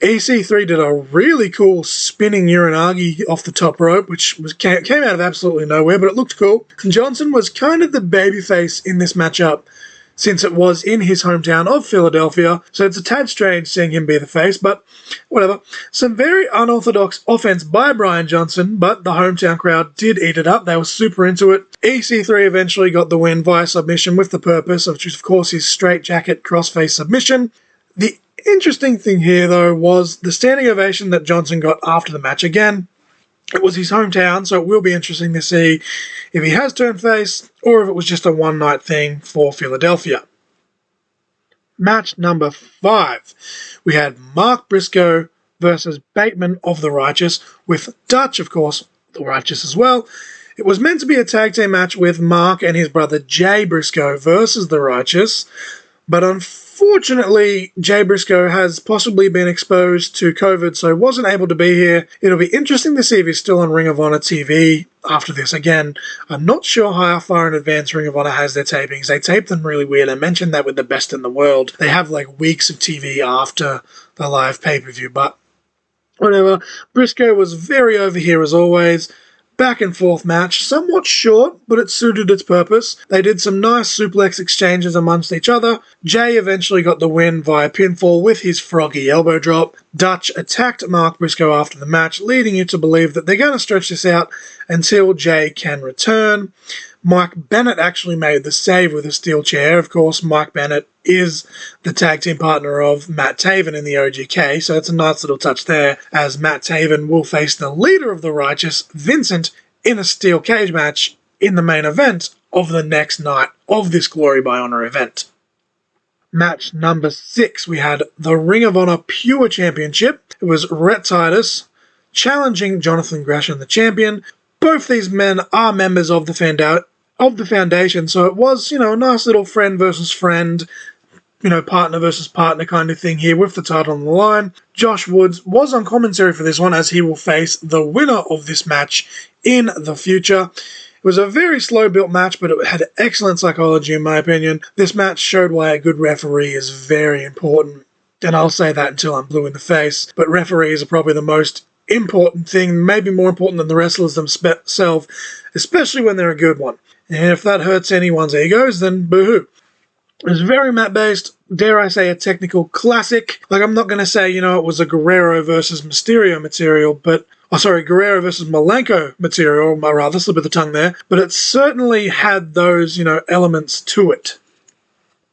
EC3 did a really cool spinning Uranagi off the top rope, which came out of absolutely nowhere, but it looked cool. Johnson was kind of the babyface in this matchup, since it was in his hometown of Philadelphia, so it's a tad strange seeing him be the face, but whatever. Some very unorthodox offense by Brian Johnson, but the hometown crowd did eat it up. They were super into it. EC3 eventually got the win via submission with the purpose, which is of course his straight jacket crossface submission. The interesting thing here, though, was the standing ovation that Johnson got after the match. Again, it was his hometown, so it will be interesting to see if he has turned face or if it was just a one-night thing for Philadelphia. Match number 5. We had Mark Briscoe versus Bateman of The Righteous, with Dutch, of course, The Righteous as well. It was meant to be a tag team match with Mark and his brother Jay Briscoe versus The Righteous, but unfortunately, Jay Briscoe has possibly been exposed to COVID, so wasn't able to be here. It'll be interesting to see if he's still on Ring of Honor TV after this. Again, I'm not sure how far in advance Ring of Honor has their tapings. They tape them really weird. I mentioned that with the Best in the World. They have like weeks of TV after the live pay-per-view, but whatever. Briscoe was very over here as always. Back and forth match, somewhat short, but it suited its purpose. They did some nice suplex exchanges amongst each other. Jay eventually got the win via pinfall with his froggy elbow drop. Dutch attacked Mark Briscoe after the match, leading you to believe that they're going to stretch this out until Jay can return. Mike Bennett actually made the save with a steel chair. Of course, Mike Bennett is the tag team partner of Matt Taven in the OGK, so it's a nice little touch there, as Matt Taven will face the leader of the Righteous, Vincent, in a steel cage match in the main event of the next night of this Glory by Honor event. Match number 6, we had the Ring of Honor Pure Championship. It was Rhett Titus challenging Jonathan Gresham, the champion. Both these men are members of the Foundation, so it was, a nice little friend versus friend, partner versus partner kind of thing here with the title on the line. Josh Woods was on commentary for this one, as he will face the winner of this match in the future. It was a very slow-built match, but it had excellent psychology, in my opinion. This match showed why a good referee is very important, and I'll say that until I'm blue in the face, but referees are probably the most important thing, maybe more important than the wrestlers themselves, especially when they're a good one. And if that hurts anyone's egos, then boo-hoo. It was very mat-based, dare I say a technical classic. Like, I'm not going to say, it was a Guerrero versus Mysterio material, but... Guerrero versus Malenko material, or rather, slip of the tongue there, but it certainly had those, elements to it.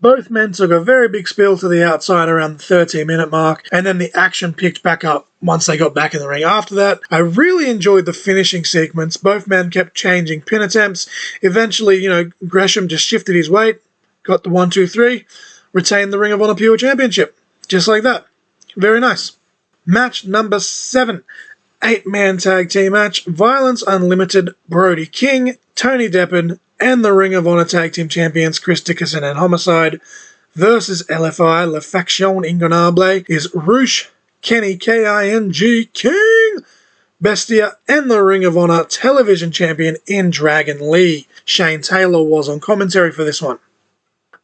Both men took a very big spill to the outside around the 13-minute mark, and then the action picked back up once they got back in the ring after that. I really enjoyed the finishing sequence. Both men kept changing pin attempts. Eventually, Gresham just shifted his weight, got the 1-2-3, retained the Ring of Honor Pure Championship. Just like that. Very nice. Match number 7. 8-man tag team match. Violence Unlimited, Brody King, Tony Deppen, and the Ring of Honor Tag Team Champions Chris Dickinson and Homicide versus LFI, La Faction Ingonnable, is Roosh, Kenny K-I-N-G, King, Bestia, and the Ring of Honor Television Champion in Dragon Lee. Shane Taylor was on commentary for this one.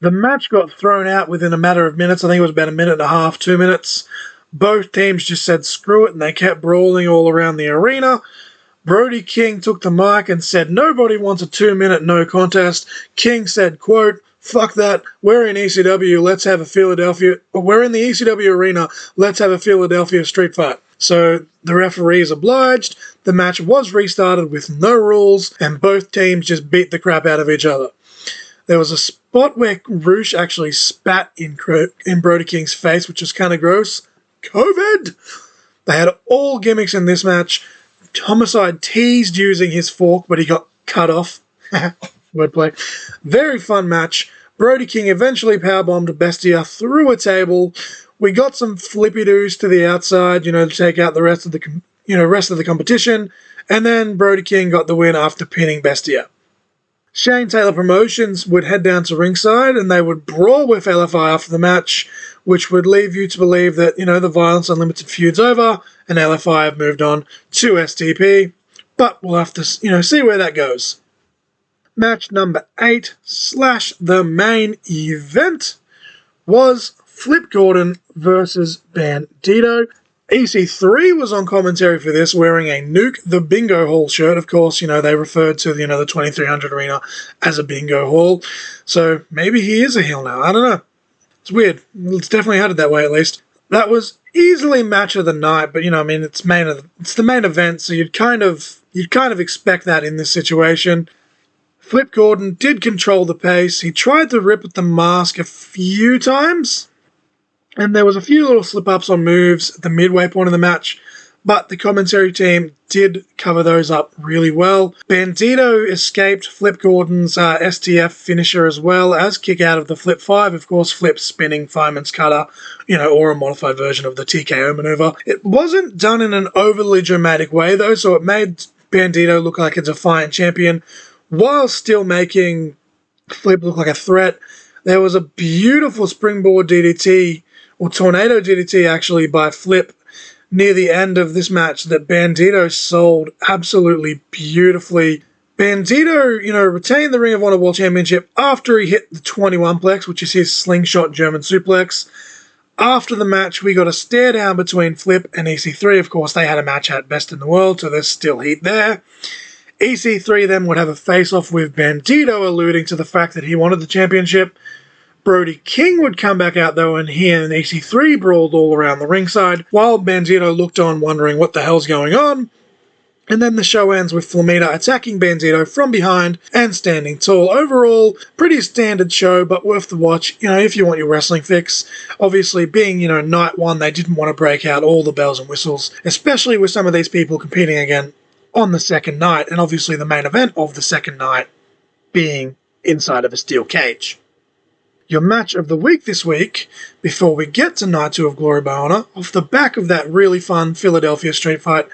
The match got thrown out within a matter of minutes. I think it was about a minute and a half, 2 minutes. Both teams just said screw it, and they kept brawling all around the arena. Brody King took the mic and said, "Nobody wants a 2-minute no contest." King said, quote, "Fuck that, we're in ECW, we're in the ECW arena, let's have a Philadelphia street fight." So the referees obliged, the match was restarted with no rules, and both teams just beat the crap out of each other. There was a spot where Roosh actually spat in Brody King's face, which is kind of gross. COVID! They had all gimmicks in this match. Homicide teased using his fork, but he got cut off. Wordplay. Very fun match. Brody King eventually powerbombed Bestia through a table. We got some flippy-doos to the outside, to take out the rest of the competition. And then Brody King got the win after pinning Bestia. Shane Taylor Promotions would head down to ringside, and they would brawl with LFI after the match, which would leave you to believe that, the Violence Unlimited feud's over, and LFI have moved on to STP. But we'll have to, see where that goes. Match number 8 / the main event was Flip Gordon versus Bandito. EC3 was on commentary for this, wearing a Nuke the Bingo Hall shirt. Of course, they referred to, the 2300 Arena as a bingo hall. So maybe he is a heel now. I don't know. It's weird. It's definitely headed that way, at least. That was easily match of the night, but, it's the main event, so you'd kind of expect that in this situation. Flip Gordon did control the pace. He tried to rip at the mask a few times, and there was a few little slip-ups on moves at the midway point of the match, but the commentary team did cover those up really well. Bandito escaped Flip Gordon's STF finisher as well as kick out of the Flip 5. Of course, Flip spinning fireman's cutter, or a modified version of the TKO maneuver. It wasn't done in an overly dramatic way, though, so it made Bandito look like a defiant champion while still making Flip look like a threat. There was a beautiful springboard DDT, or tornado DDT actually, by Flip near the end of this match that Bandito sold absolutely beautifully. Bandito, retained the Ring of Honor World Championship after he hit the 21-plex, which is his slingshot German suplex. After the match, we got a stare down between Flip and EC3. Of course, they had a match at Best in the World, so there's still heat there. EC3 then would have a face-off with Bandito, alluding to the fact that he wanted the championship. Brody King would come back out, though, and he and EC3 brawled all around the ringside, while Bandito looked on, wondering what the hell's going on. And then the show ends with Flamita attacking Bandito from behind and standing tall. Overall, pretty standard show, but worth the watch, if you want your wrestling fix. Obviously, being, night one, they didn't want to break out all the bells and whistles, especially with some of these people competing again on the second night, and obviously the main event of the second night being inside of a steel cage. Your match of the week this week, before we get to Night 2 of Glory by Honor, off the back of that really fun Philadelphia street fight,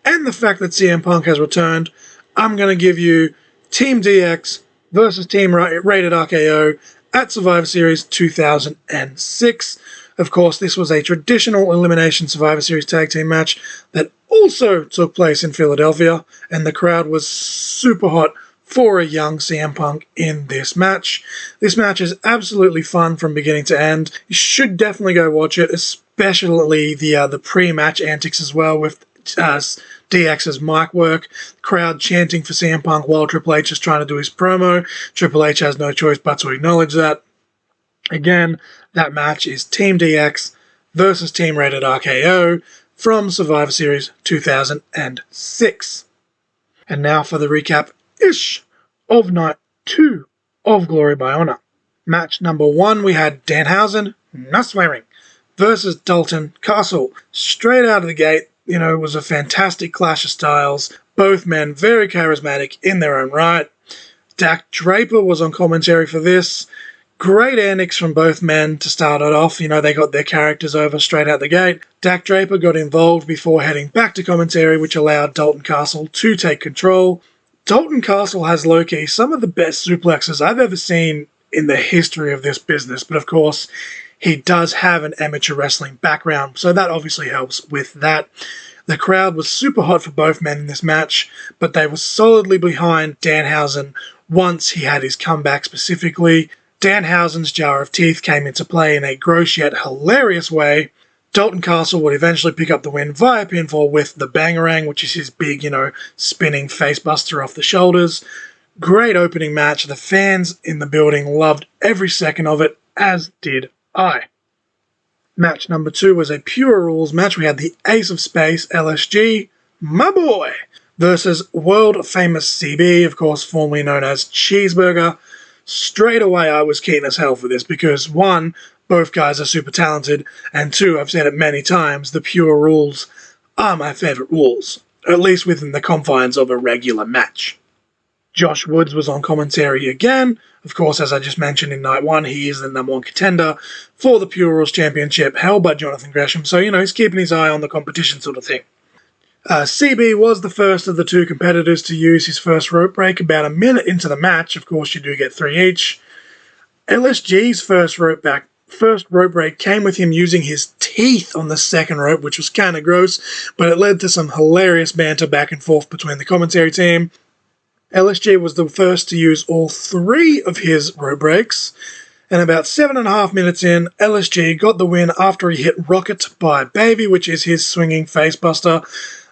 and the fact that CM Punk has returned, I'm going to give you Team DX versus Team Rated RKO at Survivor Series 2006. Of course, this was a traditional Elimination Survivor Series tag team match that also took place in Philadelphia, and the crowd was super hot for a young CM Punk in this match. This match is absolutely fun from beginning to end. You should definitely go watch it, especially the pre-match antics as well, with DX's mic work, crowd chanting for CM Punk while Triple H is trying to do his promo. Triple H has no choice but to acknowledge that. Again, that match is Team DX versus Team Rated RKO from Survivor Series 2006. And now for the recap-ish of Night 2 of Glory by Honor. Match number 1, we had Danhausen, no swearing, versus Dalton Castle. Straight out of the gate, it was a fantastic clash of styles. Both men very charismatic in their own right. Dak Draper was on commentary for this. Great antics from both men to start it off. They got their characters over straight out the gate. Dak Draper got involved before heading back to commentary, which allowed Dalton Castle to take control. Dalton Castle has low-key some of the best suplexes I've ever seen in the history of this business, but of course, he does have an amateur wrestling background, so that obviously helps with that. The crowd was super hot for both men in this match, but they were solidly behind Danhausen once he had his comeback specifically. Danhausen's jar of teeth came into play in a gross yet hilarious way. Dalton Castle would eventually pick up the win via pinfall with the Bangarang, which is his big, spinning facebuster off the shoulders. Great opening match. The fans in the building loved every second of it, as did I. Match number 2 was a pure rules match. We had the Ace of Space, LSG, my boy, versus world famous CB, of course, formerly known as Cheeseburger. Straight away, I was keen as hell for this because 1, both guys are super talented, and 2, I've said it many times, the pure rules are my favourite rules, at least within the confines of a regular match. Josh Woods was on commentary again. Of course, as I just mentioned in Night 1, he is the number 1 contender for the Pure Rules Championship, held by Jonathan Gresham, so, he's keeping his eye on the competition sort of thing. CB was the first of the 2 competitors to use his first rope break about a minute into the match. Of course, you do get 3 each. LSG's first rope break came with him using his teeth on the second rope, which was kind of gross, but it led to some hilarious banter back and forth between the commentary team. LSG was the first to use all 3 of his rope breaks, and about 7.5 minutes in, LSG got the win after he hit Rocket by Baby, which is his swinging facebuster.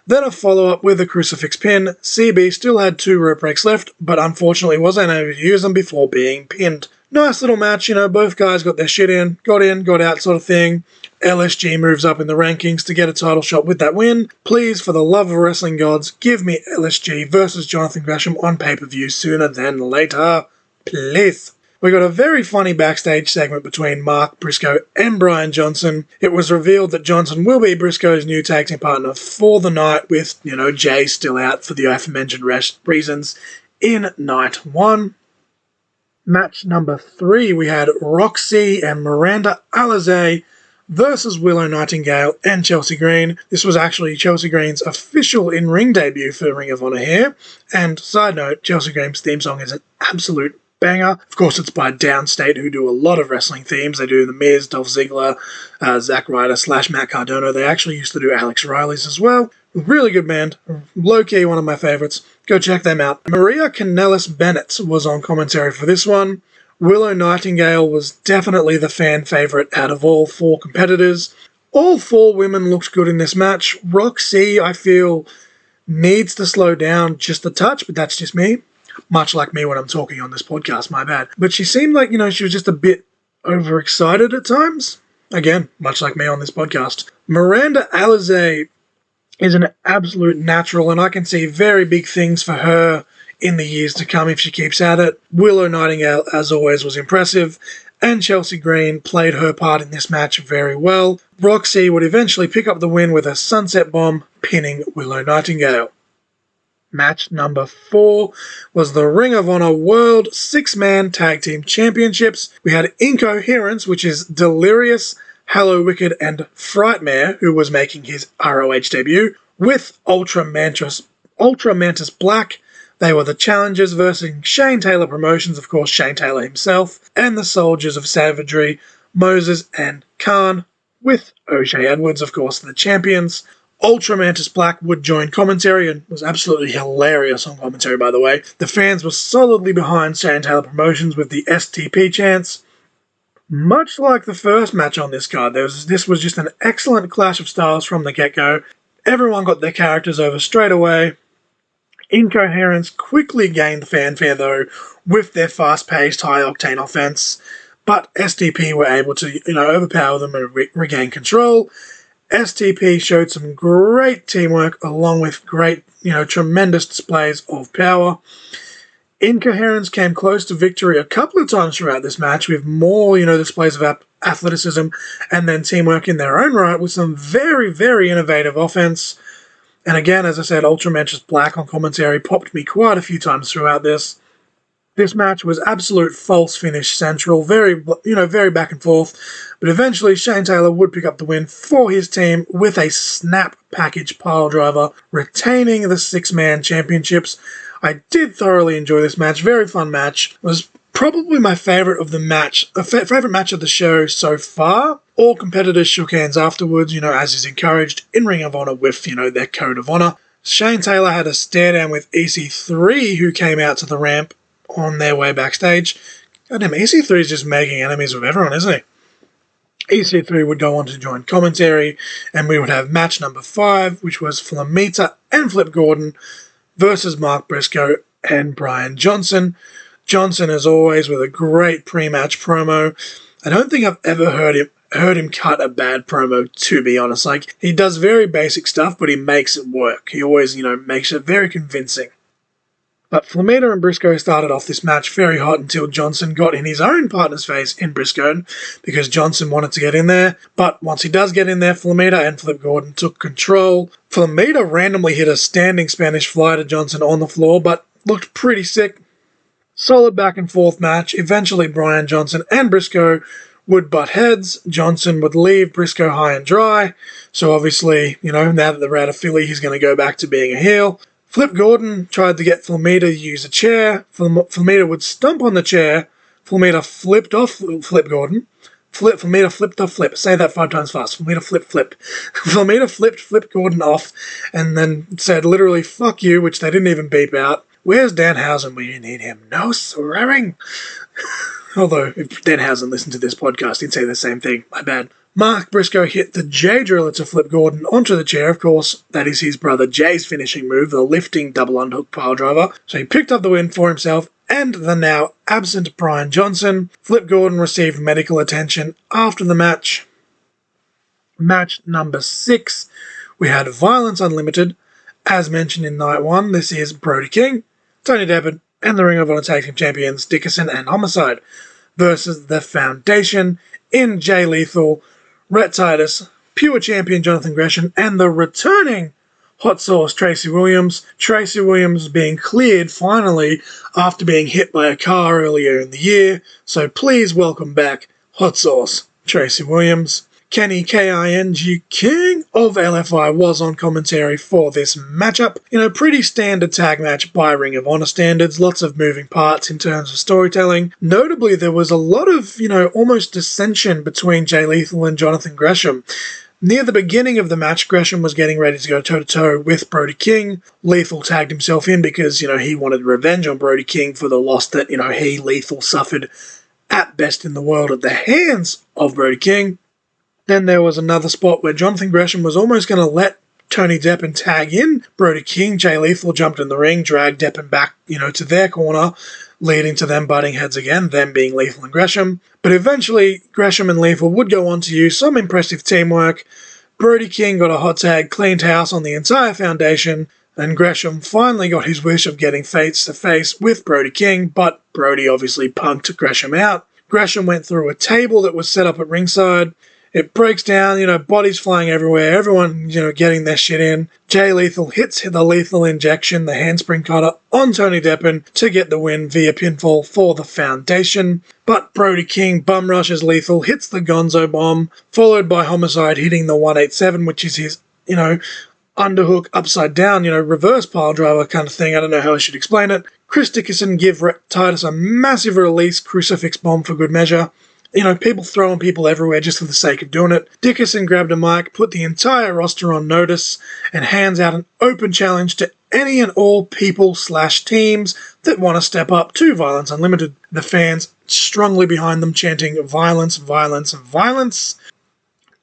Then a follow-up with a crucifix pin. CB still had 2 rope breaks left, but unfortunately wasn't able to use them before being pinned. Nice little match, both guys got their shit in, got out sort of thing. LSG moves up in the rankings to get a title shot with that win. Please, for the love of wrestling gods, give me LSG versus Jonathan Gresham on pay-per-view sooner than later. Please. We got a very funny backstage segment between Mark Briscoe and Brian Johnson. It was revealed that Johnson will be Briscoe's new tag team partner for the night, with, Jay still out for the aforementioned reasons in Night 1. Match number 3, we had Roxy and Miranda Alizé versus Willow Nightingale and Chelsea Green. This was actually Chelsea Green's official in-ring debut for Ring of Honor here. And side note, Chelsea Green's theme song is an absolute banger. Of course, it's by Downstate, who do a lot of wrestling themes. They do The Miz, Dolph Ziggler, Zack Ryder / Matt Cardona. They actually used to do Alex Riley's as well. Really good band. Low-key, one of my favorites. Go check them out. Maria Kanellis-Bennett was on commentary for this one. Willow Nightingale was definitely the fan favourite out of all 4 competitors. All 4 women looked good in this match. Roxy, I feel, needs to slow down just a touch, but that's just me. Much like me when I'm talking on this podcast, my bad. But she seemed like, she was just a bit overexcited at times. Again, much like me on this podcast. Miranda Alizé, is an absolute natural, and I can see very big things for her in the years to come if she keeps at it. Willow Nightingale, as always, was impressive, and Chelsea Green played her part in this match very well. Roxy would eventually pick up the win with a sunset bomb, pinning Willow Nightingale. Match number 4 was the Ring of Honor World 6-Man Tag Team Championships. We had Incoherence, which is Delirious, Hallow Wicked, and Frightmare, who was making his ROH debut, with Ultra Mantis Black. They were the challengers versus Shane Taylor Promotions, of course Shane Taylor himself, and the Soldiers of Savagery, Moses and Khan, with O'Shea Edwards, of course, the champions. Ultra Mantis Black would join commentary and was absolutely hilarious on commentary, by the way. The fans were solidly behind Shane Taylor Promotions with the STP chants. Much like the first match on this card, this was just an excellent clash of styles from the get-go. Everyone got their characters over straight away. Incoherence quickly gained the fanfare, though, with their fast-paced, high-octane offense, but STP were able to, overpower them and regain control. STP showed some great teamwork along with great, tremendous displays of power. Incoherence came close to victory a couple of times throughout this match with more, displays of athleticism and then teamwork in their own right with some very, very innovative offense. And again, as I said, Ultra Mantis Black on commentary popped me quite a few times throughout this. This match was absolute false finish central, very back and forth, but eventually Shane Taylor would pick up the win for his team with a snap package piledriver, retaining the 6-man championships. I did thoroughly enjoy this match, very fun match. It was probably my favourite of the match, favourite match of the show so far. All competitors shook hands afterwards, as is encouraged in Ring of Honor with, their code of honor. Shane Taylor had a stare down with EC3, who came out to the ramp on their way backstage. Goddamn, EC3 is just making enemies with everyone, isn't he? EC3 would go on to join commentary, and we would have match number 5, which was Flamita and Flip Gordon versus Mark Briscoe and Brian Johnson. Johnson, as always, with a great pre-match promo. I don't think I've ever heard him cut a bad promo, to be honest. He does very basic stuff, but he makes it work. He always, makes it very convincing. But Flamita and Briscoe started off this match very hot until Johnson got in his own partner's face in Briscoe because Johnson wanted to get in there. But once he does get in there, Flamita and Flip Gordon took control. Flamita randomly hit a standing Spanish fly to Johnson on the floor, but looked pretty sick. Solid back and forth match. Eventually, Brian Johnson and Briscoe would butt heads. Johnson would leave Briscoe high and dry. So obviously, now that they're out of Philly, he's going to go back to being a heel. Flip Gordon tried to get Flamita to use a chair. Flamita would stomp on the chair. Flamita flipped off Flip Gordon. Flamita flipped off Flip. Say that 5 times fast. Flamita flip. Flamita flipped Flip Gordon off and then said literally, fuck you, which they didn't even beep out. Where's Danhausen? We need him. No swearing. Although, if Danhausen listened to this podcast, he'd say the same thing. My bad. Mark Briscoe hit the J-Driller to Flip Gordon onto the chair. Of course, that is his brother Jay's finishing move, the lifting double underhook piledriver. So he picked up the win for himself and the now absent Brian Johnson. Flip Gordon received medical attention after the match. Match number 6, we had Violence Unlimited. As mentioned in night 1, this is Brody King, Tony Deppen, and the Ring of Honor Tag Team Champions Dickerson and Homicide versus The Foundation in Jay Lethal, Rhett Titus, Pure Champion Jonathan Gresham, and the returning Hot Sauce Tracy Williams. Tracy Williams being cleared finally after being hit by a car earlier in the year. So please welcome back Hot Sauce Tracy Williams. Kenny K-I-N-G King of LFI was on commentary for this matchup. Pretty standard tag match by Ring of Honor standards. Lots of moving parts in terms of storytelling. Notably, there was a lot of, almost dissension between Jay Lethal and Jonathan Gresham. Near the beginning of the match, Gresham was getting ready to go toe-to-toe with Brody King. Lethal tagged himself in because, he wanted revenge on Brody King for the loss that, he, Lethal, suffered at best in the world at the hands of Brody King. Then there was another spot where Jonathan Gresham was almost going to let Tony Deppen tag in Brody King. Jay Lethal jumped in the ring, dragged Deppen back, to their corner, leading to them butting heads again, them being Lethal and Gresham. But eventually, Gresham and Lethal would go on to use some impressive teamwork. Brody King got a hot tag, cleaned house on the entire foundation, and Gresham finally got his wish of getting face-to-face with Brody King, but Brody obviously punked Gresham out. Gresham went through a table that was set up at ringside. It breaks down, bodies flying everywhere, everyone, getting their shit in. Jay Lethal hits the lethal injection, the handspring cutter, on Tony Deppen to get the win via pinfall for the Foundation. But Brody King bum rushes Lethal, hits the Gonzo bomb, followed by Homicide hitting the 187, which is his, underhook, upside down, reverse pile driver kind of thing. I don't know how I should explain it. Chris Dickinson give Titus a massive release crucifix bomb for good measure. People throwing people everywhere just for the sake of doing it. Dickinson grabbed a mic, put the entire roster on notice, and hands out an open challenge to any and all people/teams that want to step up to Violence Unlimited. The fans strongly behind them chanting violence, violence, violence.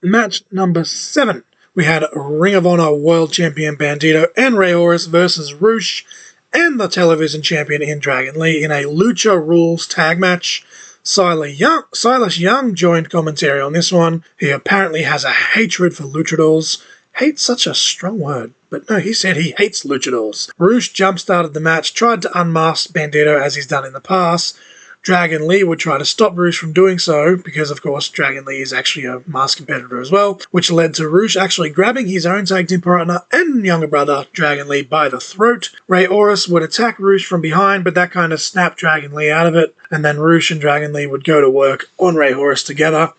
Match number 7. We had Ring of Honor World Champion Bandito and Rey Horus versus Roosh and the television champion in Dragon Lee in a Lucha Rules tag match. Silas Young joined commentary on this one. He apparently has a hatred for luchadors. Hate's such a strong word, but no, he said he hates luchadors. Roosh jump-started the match, tried to unmask Bandito as he's done in the past. Dragon Lee would try to stop Roosh from doing so, because of course Dragon Lee is actually a masked competitor as well, which led to Roosh actually grabbing his own tag team partner and younger brother, Dragon Lee, by the throat. Rey Horus would attack Roosh from behind, but that kind of snapped Dragon Lee out of it, and then Roosh and Dragon Lee would go to work on Rey Horus together.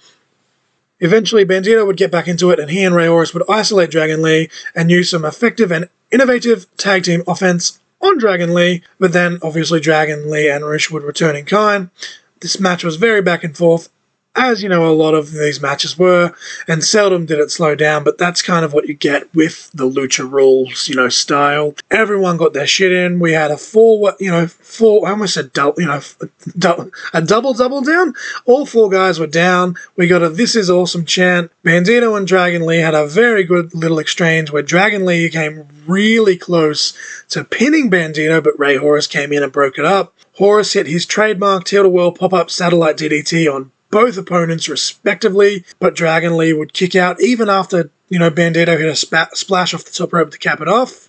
Eventually, Bandito would get back into it, and he and Rey Horus would isolate Dragon Lee and use some effective and innovative tag team offense on Dragon Lee, but then obviously Dragon Lee and Roosh would return in kind. This match was very back and forth, as a lot of these matches were, and seldom did it slow down, but that's kind of what you get with the Lucha Rules, style. Everyone got their shit in. We had a I almost said a double down. All 4 guys were down. We got a "This is awesome" chant. Bandito and Dragon Lee had a very good little exchange where Dragon Lee came really close to pinning Bandito, but Rey Horus came in and broke it up. Horus hit his trademark tilt-a-whirl pop-up satellite DDT on both opponents respectively, but Dragon Lee would kick out even after, Bandito hit a splash off the top rope to cap it off.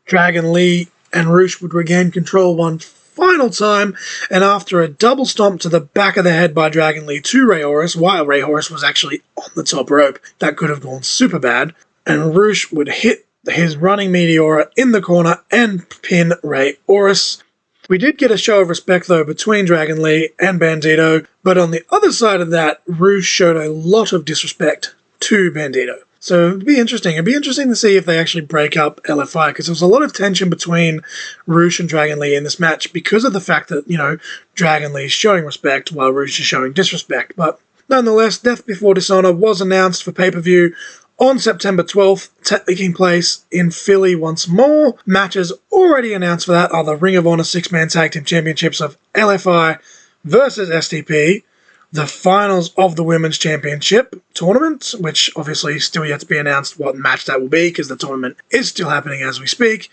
Dragon Lee and Roosh would regain control one final time, and after a double stomp to the back of the head by Dragon Lee to Rey Horus, while Rey Horus was actually on the top rope, that could have gone super bad, and Roosh would hit his running Meteora in the corner and pin Rey Horus. We did get a show of respect, though, between Dragon Lee and Bandito, but on the other side of that, Roosh showed a lot of disrespect to Bandito. So it'd be interesting. It'd be interesting to see if they actually break up LFI, because there was a lot of tension between Roosh and Dragon Lee in this match because of the fact that, Dragon Lee is showing respect while Roosh is showing disrespect. But nonetheless, Death Before Dishonor was announced for pay-per-view on September 12th, taking place in Philly once more. Matches already announced for that are the Ring of Honor 6-Man Tag Team Championships of LFI versus STP, the finals of the Women's Championship tournament, which obviously still yet to be announced what match that will be, because the tournament is still happening as we speak.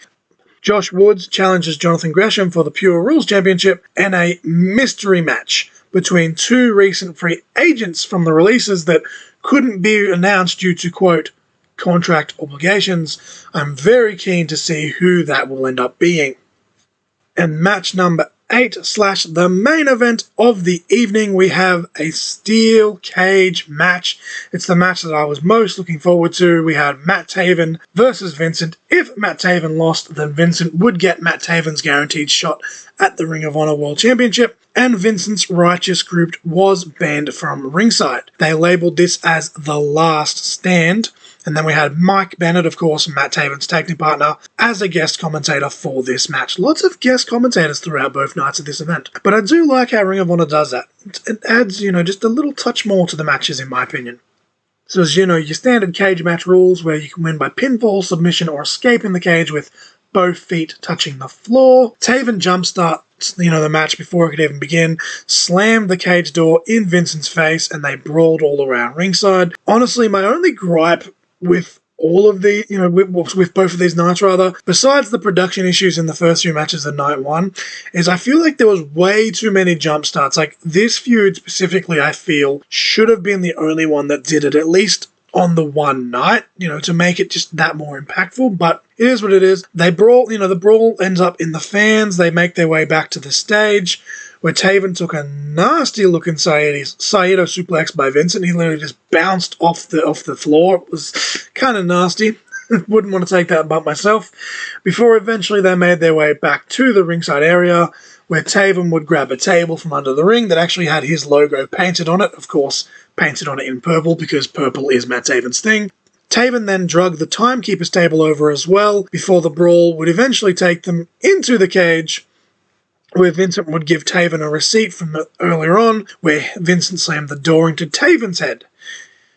Josh Woods challenges Jonathan Gresham for the Pure Rules Championship, and a mystery match between 2 recent free agents from the releases that couldn't be announced due to, quote, contract obligations. I'm very keen to see who that will end up being. And match number 8 / the main event of the evening, we have a steel cage match. It's the match that I was most looking forward to. We had Matt Taven versus Vincent. If Matt Taven lost, then Vincent would get Matt Taven's guaranteed shot at the Ring of Honor World Championship, and Vincent's righteous group was banned from ringside. They labelled this as the last stand. And then we had Mike Bennett, of course, Matt Taven's tag team partner, as a guest commentator for this match. Lots of guest commentators throughout both nights of this event. But I do like how Ring of Honor does that. It adds, just a little touch more to the matches, in my opinion. So as your standard cage match rules, where you can win by pinfall, submission, or escaping the cage with both feet touching the floor. Taven jumpstarts, the match before it could even begin, slammed the cage door in Vincent's face, and they brawled all around ringside. Honestly, my only gripe with all of the, with both of these nights rather, besides the production issues in the first few matches of night 1, is I feel like there was way too many jump starts. Like, this feud specifically, I feel, should have been the only one that did it, at least on the one night, to make it just that more impactful, but it is what it is. They brawl, the brawl ends up in the fans. They make their way back to the stage, where Taven took a nasty looking Saito suplex by Vincent. He literally just bounced off the floor. It was kind of nasty. Wouldn't want to take that bump myself. Before eventually they made their way back to the ringside area, where Taven would grab a table from under the ring that actually had his logo painted on it. Of course, painted on it in purple, because purple is Matt Taven's thing. Taven then drug the Timekeeper's table over as well, before the brawl would eventually take them into the cage, where Vincent would give Taven a receipt from earlier on, where Vincent slammed the door into Taven's head.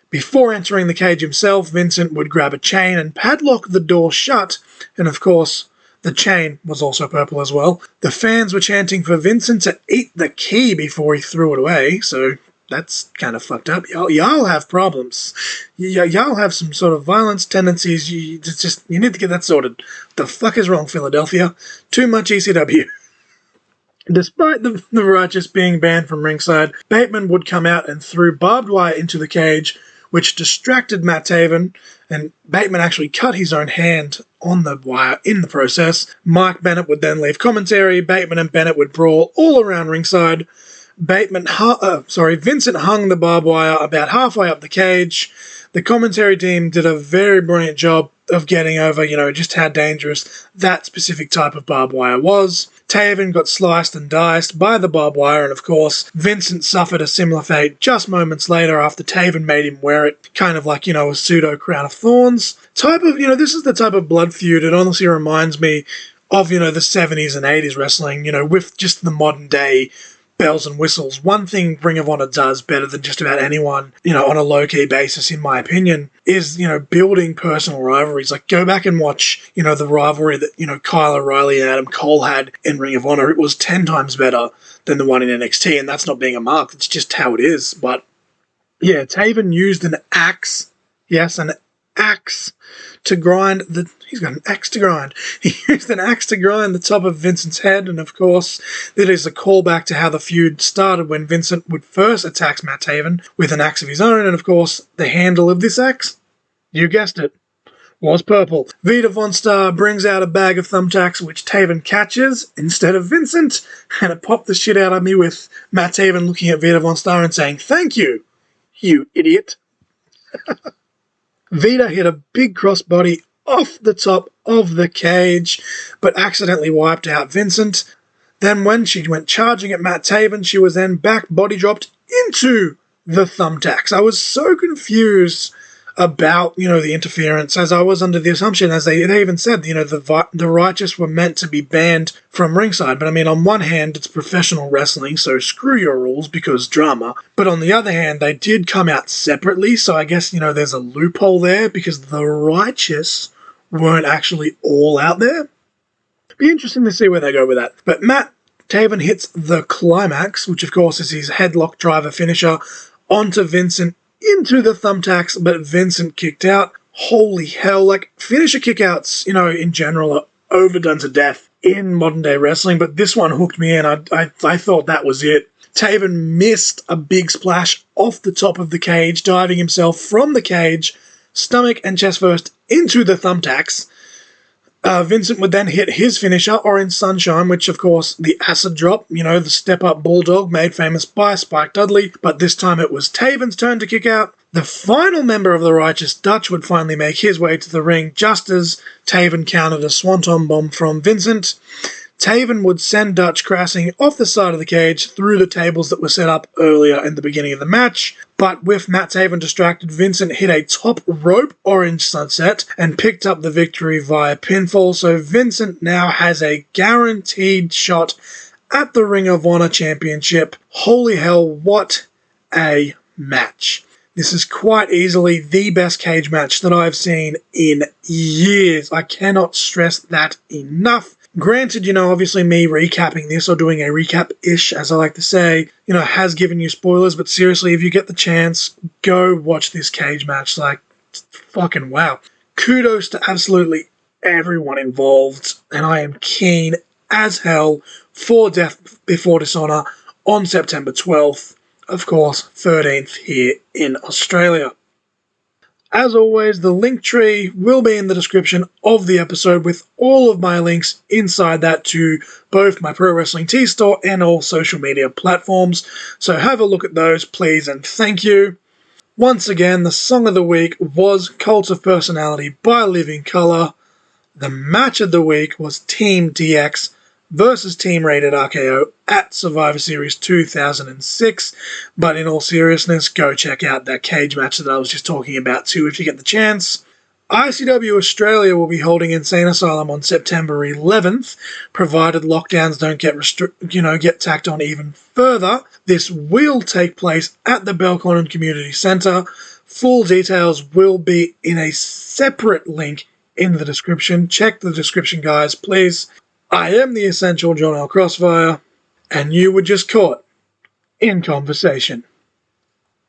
Before entering the cage himself, Vincent would grab a chain and padlock the door shut, and of course, the chain was also purple as well. The fans were chanting for Vincent to eat the key before he threw it away, so that's kind of fucked up. Y'all have problems. Y'all have some sort of violence tendencies. You need to get that sorted. The fuck is wrong, Philadelphia? Too much ECW. Despite the Righteous being banned from ringside, Bateman would come out and threw barbed wire into the cage, which distracted Matt Taven, and Bateman actually cut his own hand on the wire in the process. Mike Bennett would then leave commentary. Bateman and Bennett would brawl all around ringside. Vincent hung the barbed wire about halfway up the cage. The commentary team did a very brilliant job of getting over, just how dangerous that specific type of barbed wire was. Taven got sliced and diced by the barbed wire, and of course, Vincent suffered a similar fate just moments later after Taven made him wear it, kind of like, a pseudo crown of thorns. This is the type of blood feud. It honestly reminds me of, the 70s and 80s wrestling, with just the modern day bells and whistles. One thing Ring of Honor does better than just about anyone, on a low-key basis, in my opinion, is, building personal rivalries. Like, go back and watch, the rivalry that, Kyle O'Reilly and Adam Cole had in Ring of Honor. It was 10 times better than the one in NXT, and that's not being a mark. It's just how it is. But, yeah, Taven used an axe. Yes, an axe to grind he's got an axe to grind. He used an axe to grind the top of Vincent's head, and of course, that is a callback to how the feud started when Vincent would first attack Matt Taven with an axe of his own, and of course, the handle of this axe, you guessed it, was purple. Vita Von Star brings out a bag of thumbtacks, which Taven catches instead of Vincent, and it popped the shit out of me with Matt Taven looking at Vita Von Star and saying, "Thank you, you idiot." Vita hit a big crossbody off the top of the cage, but accidentally wiped out Vincent. Then when she went charging at Matt Taven, she was then back body dropped into the thumbtacks. I was so confused about, the interference, as I was under the assumption, as they even said, the Righteous were meant to be banned from ringside. But I mean, on one hand, it's professional wrestling, so screw your rules because drama. But on the other hand, they did come out separately, so I guess, there's a loophole there because the Righteous weren't actually all out there. Be interesting to see where they go with that. But Matt Taven hits the climax, which of course is his headlock driver finisher, onto Vincent into the thumbtacks, but Vincent kicked out. Holy hell, finisher kickouts, in general are overdone to death in modern day wrestling, but this one hooked me in. I thought that was it. Taven missed a big splash off the top of the cage, diving himself from the cage, stomach and chest first, into the thumbtacks. Vincent would then hit his finisher, Orange Sunshine, which, of course, the acid drop, the step-up bulldog made famous by Spike Dudley, but this time it was Taven's turn to kick out. The final member of the Righteous, Dutch, would finally make his way to the ring just as Taven countered a swanton bomb from Vincent. Taven would send Dutch crashing off the side of the cage through the tables that were set up earlier in the beginning of the match, but with Matt Taven distracted, Vincent hit a top rope Orange Sunset and picked up the victory via pinfall, so Vincent now has a guaranteed shot at the Ring of Honor Championship. Holy hell, what a match. This is quite easily the best cage match that I've seen in years. I cannot stress that enough. Granted, obviously me recapping this, or doing a recap-ish, as I like to say, has given you spoilers, but seriously, if you get the chance, go watch this cage match. Fucking wow. Kudos to absolutely everyone involved, and I am keen as hell for Death Before Dishonor on September 12th, of course, 13th here in Australia. As always, the link tree will be in the description of the episode with all of my links inside that to both my Pro Wrestling Tee store and all social media platforms. So have a look at those, please, and thank you. Once again, the song of the week was Cult of Personality by Living Colour. The match of the week was Team DX versus Team Rated RKO at Survivor Series 2006. But in all seriousness, go check out that cage match that I was just talking about too if you get the chance. ICW Australia will be holding Insane Asylum on September 11th, provided lockdowns don't get tacked on even further. This will take place at the Belconnen Community Centre. Full details will be in a separate link in the description. Check the description, guys, please. I am the Essential John L. Crossfire, and you were just caught in conversation.